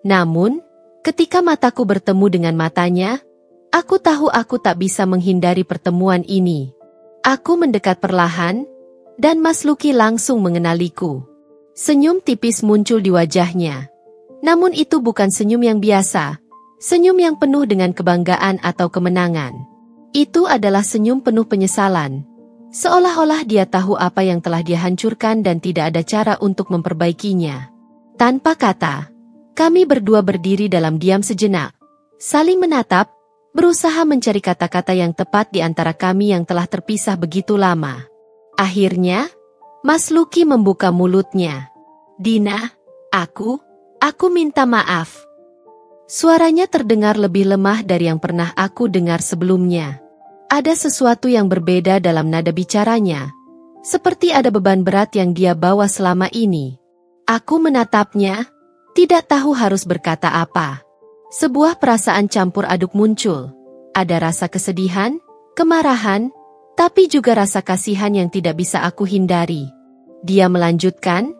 [SPEAKER 1] Namun, ketika mataku bertemu dengan matanya, aku tahu aku tak bisa menghindari pertemuan ini. Aku mendekat perlahan, dan Mas Luki langsung mengenaliku. Senyum tipis muncul di wajahnya. Namun itu bukan senyum yang biasa, senyum yang penuh dengan kebanggaan atau kemenangan. Itu adalah senyum penuh penyesalan. Seolah-olah dia tahu apa yang telah dia hancurkan dan tidak ada cara untuk memperbaikinya. Tanpa kata, kami berdua berdiri dalam diam sejenak, saling menatap, berusaha mencari kata-kata yang tepat di antara kami yang telah terpisah begitu lama. Akhirnya, Mas Luki membuka mulutnya. "Dina, aku minta maaf." Suaranya terdengar lebih lemah dari yang pernah aku dengar sebelumnya. Ada sesuatu yang berbeda dalam nada bicaranya, seperti ada beban berat yang dia bawa selama ini. Aku menatapnya, tidak tahu harus berkata apa. Sebuah perasaan campur aduk muncul. Ada rasa kesedihan, kemarahan, tapi juga rasa kasihan yang tidak bisa aku hindari. Dia melanjutkan,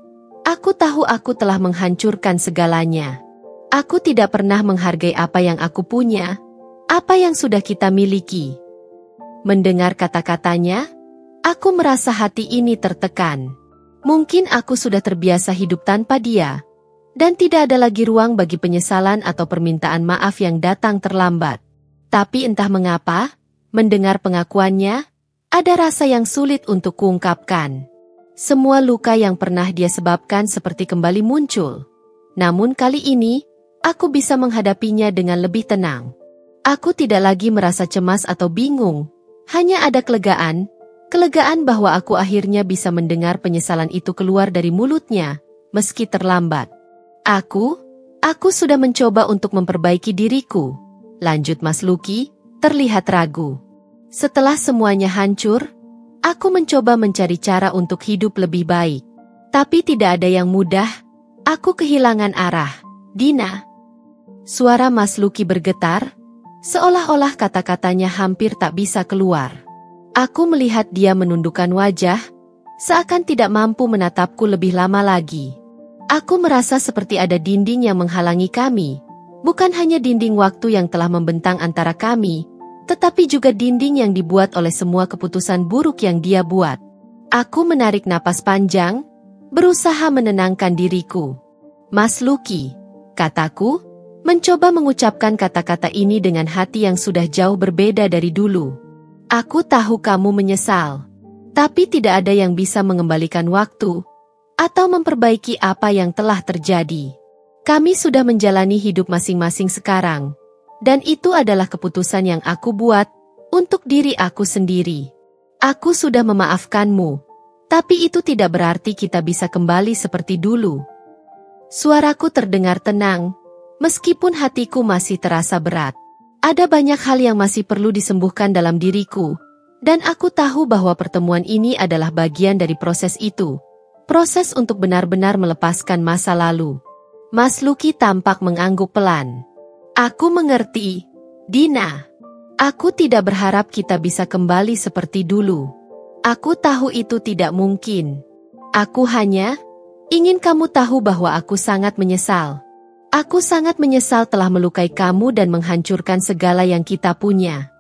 [SPEAKER 1] "Aku tahu aku telah menghancurkan segalanya. Aku tidak pernah menghargai apa yang aku punya, apa yang sudah kita miliki." Mendengar kata-katanya, aku merasa hati ini tertekan. Mungkin aku sudah terbiasa hidup tanpa dia, dan tidak ada lagi ruang bagi penyesalan atau permintaan maaf yang datang terlambat. Tapi entah mengapa, mendengar pengakuannya, ada rasa yang sulit untuk kuungkapkan. Semua luka yang pernah dia sebabkan seperti kembali muncul. Namun kali ini, aku bisa menghadapinya dengan lebih tenang. Aku tidak lagi merasa cemas atau bingung. Hanya ada kelegaan bahwa aku akhirnya bisa mendengar penyesalan itu keluar dari mulutnya, meski terlambat. Aku sudah mencoba untuk memperbaiki diriku, lanjut Mas Luki, terlihat ragu. Setelah semuanya hancur, aku mencoba mencari cara untuk hidup lebih baik. Tapi tidak ada yang mudah, aku kehilangan arah. Dina. Suara Mas Luki bergetar, seolah-olah kata-katanya hampir tak bisa keluar. Aku melihat dia menundukkan wajah, seakan tidak mampu menatapku lebih lama lagi. Aku merasa seperti ada dinding yang menghalangi kami. Bukan hanya dinding waktu yang telah membentang antara kami, tetapi juga dinding yang dibuat oleh semua keputusan buruk yang dia buat. Aku menarik napas panjang, berusaha menenangkan diriku. Mas Luki, kataku, mencoba mengucapkan kata-kata ini dengan hati yang sudah jauh berbeda dari dulu. Aku tahu kamu menyesal, tapi tidak ada yang bisa mengembalikan waktu atau memperbaiki apa yang telah terjadi. Kami sudah menjalani hidup masing-masing sekarang, dan itu adalah keputusan yang aku buat untuk diri aku sendiri. Aku sudah memaafkanmu, tapi itu tidak berarti kita bisa kembali seperti dulu. Suaraku terdengar tenang, meskipun hatiku masih terasa berat. Ada banyak hal yang masih perlu disembuhkan dalam diriku, dan aku tahu bahwa pertemuan ini adalah bagian dari proses itu. Proses untuk benar-benar melepaskan masa lalu. Mas Luki tampak mengangguk pelan. Aku mengerti, Dina. Aku tidak berharap kita bisa kembali seperti dulu. Aku tahu itu tidak mungkin. Aku hanya ingin kamu tahu bahwa aku sangat menyesal. Aku sangat menyesal telah melukai kamu dan menghancurkan segala yang kita punya.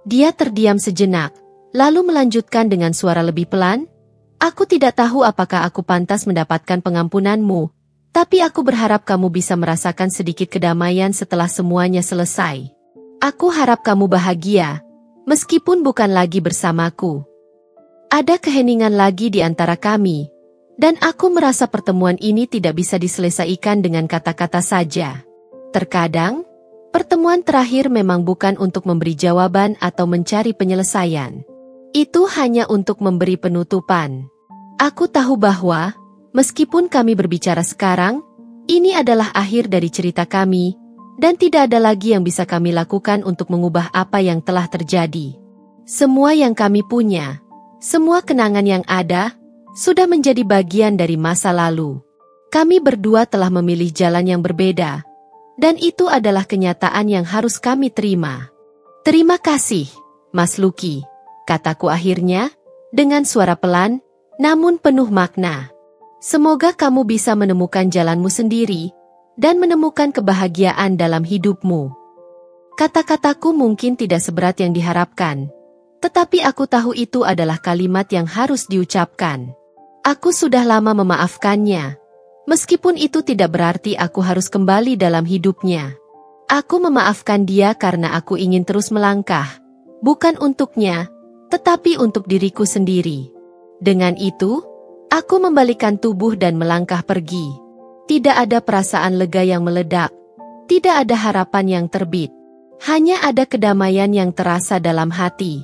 [SPEAKER 1] Dia terdiam sejenak, lalu melanjutkan dengan suara lebih pelan. Aku tidak tahu apakah aku pantas mendapatkan pengampunanmu, tapi aku berharap kamu bisa merasakan sedikit kedamaian setelah semuanya selesai. Aku harap kamu bahagia, meskipun bukan lagi bersamaku. Ada keheningan lagi di antara kami. Dan aku merasa pertemuan ini tidak bisa diselesaikan dengan kata-kata saja. Terkadang, pertemuan terakhir memang bukan untuk memberi jawaban atau mencari penyelesaian. Itu hanya untuk memberi penutupan. Aku tahu bahwa, meskipun kami berbicara sekarang, ini adalah akhir dari cerita kami, dan tidak ada lagi yang bisa kami lakukan untuk mengubah apa yang telah terjadi. Semua yang kami punya, semua kenangan yang ada, sudah menjadi bagian dari masa lalu. Kami berdua telah memilih jalan yang berbeda, dan itu adalah kenyataan yang harus kami terima. Terima kasih, Mas Luki, kataku akhirnya, dengan suara pelan, namun penuh makna. Semoga kamu bisa menemukan jalanmu sendiri, dan menemukan kebahagiaan dalam hidupmu. Kata-kataku mungkin tidak seberat yang diharapkan, tetapi aku tahu itu adalah kalimat yang harus diucapkan. Aku sudah lama memaafkannya, meskipun itu tidak berarti aku harus kembali dalam hidupnya. Aku memaafkan dia karena aku ingin terus melangkah, bukan untuknya, tetapi untuk diriku sendiri. Dengan itu, aku membalikkan tubuh dan melangkah pergi. Tidak ada perasaan lega yang meledak, tidak ada harapan yang terbit, hanya ada kedamaian yang terasa dalam hati.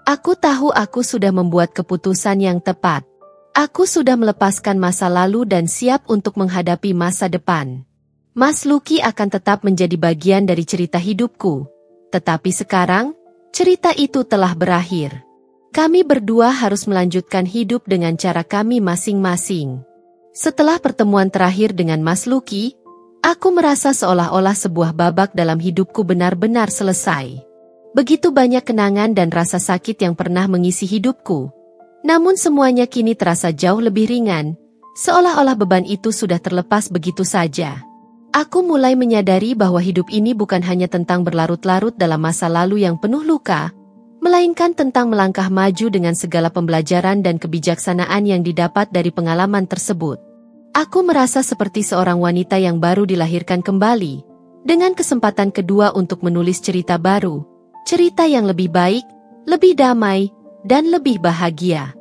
[SPEAKER 1] Aku tahu aku sudah membuat keputusan yang tepat. Aku sudah melepaskan masa lalu dan siap untuk menghadapi masa depan. Mas Luki akan tetap menjadi bagian dari cerita hidupku. Tetapi sekarang, cerita itu telah berakhir. Kami berdua harus melanjutkan hidup dengan cara kami masing-masing. Setelah pertemuan terakhir dengan Mas Luki, aku merasa seolah-olah sebuah babak dalam hidupku benar-benar selesai. Begitu banyak kenangan dan rasa sakit yang pernah mengisi hidupku. Namun semuanya kini terasa jauh lebih ringan, seolah-olah beban itu sudah terlepas begitu saja. Aku mulai menyadari bahwa hidup ini bukan hanya tentang berlarut-larut dalam masa lalu yang penuh luka, melainkan tentang melangkah maju dengan segala pembelajaran dan kebijaksanaan yang didapat dari pengalaman tersebut. Aku merasa seperti seorang wanita yang baru dilahirkan kembali, dengan kesempatan kedua untuk menulis cerita baru, cerita yang lebih baik, lebih damai, dan lebih bahagia.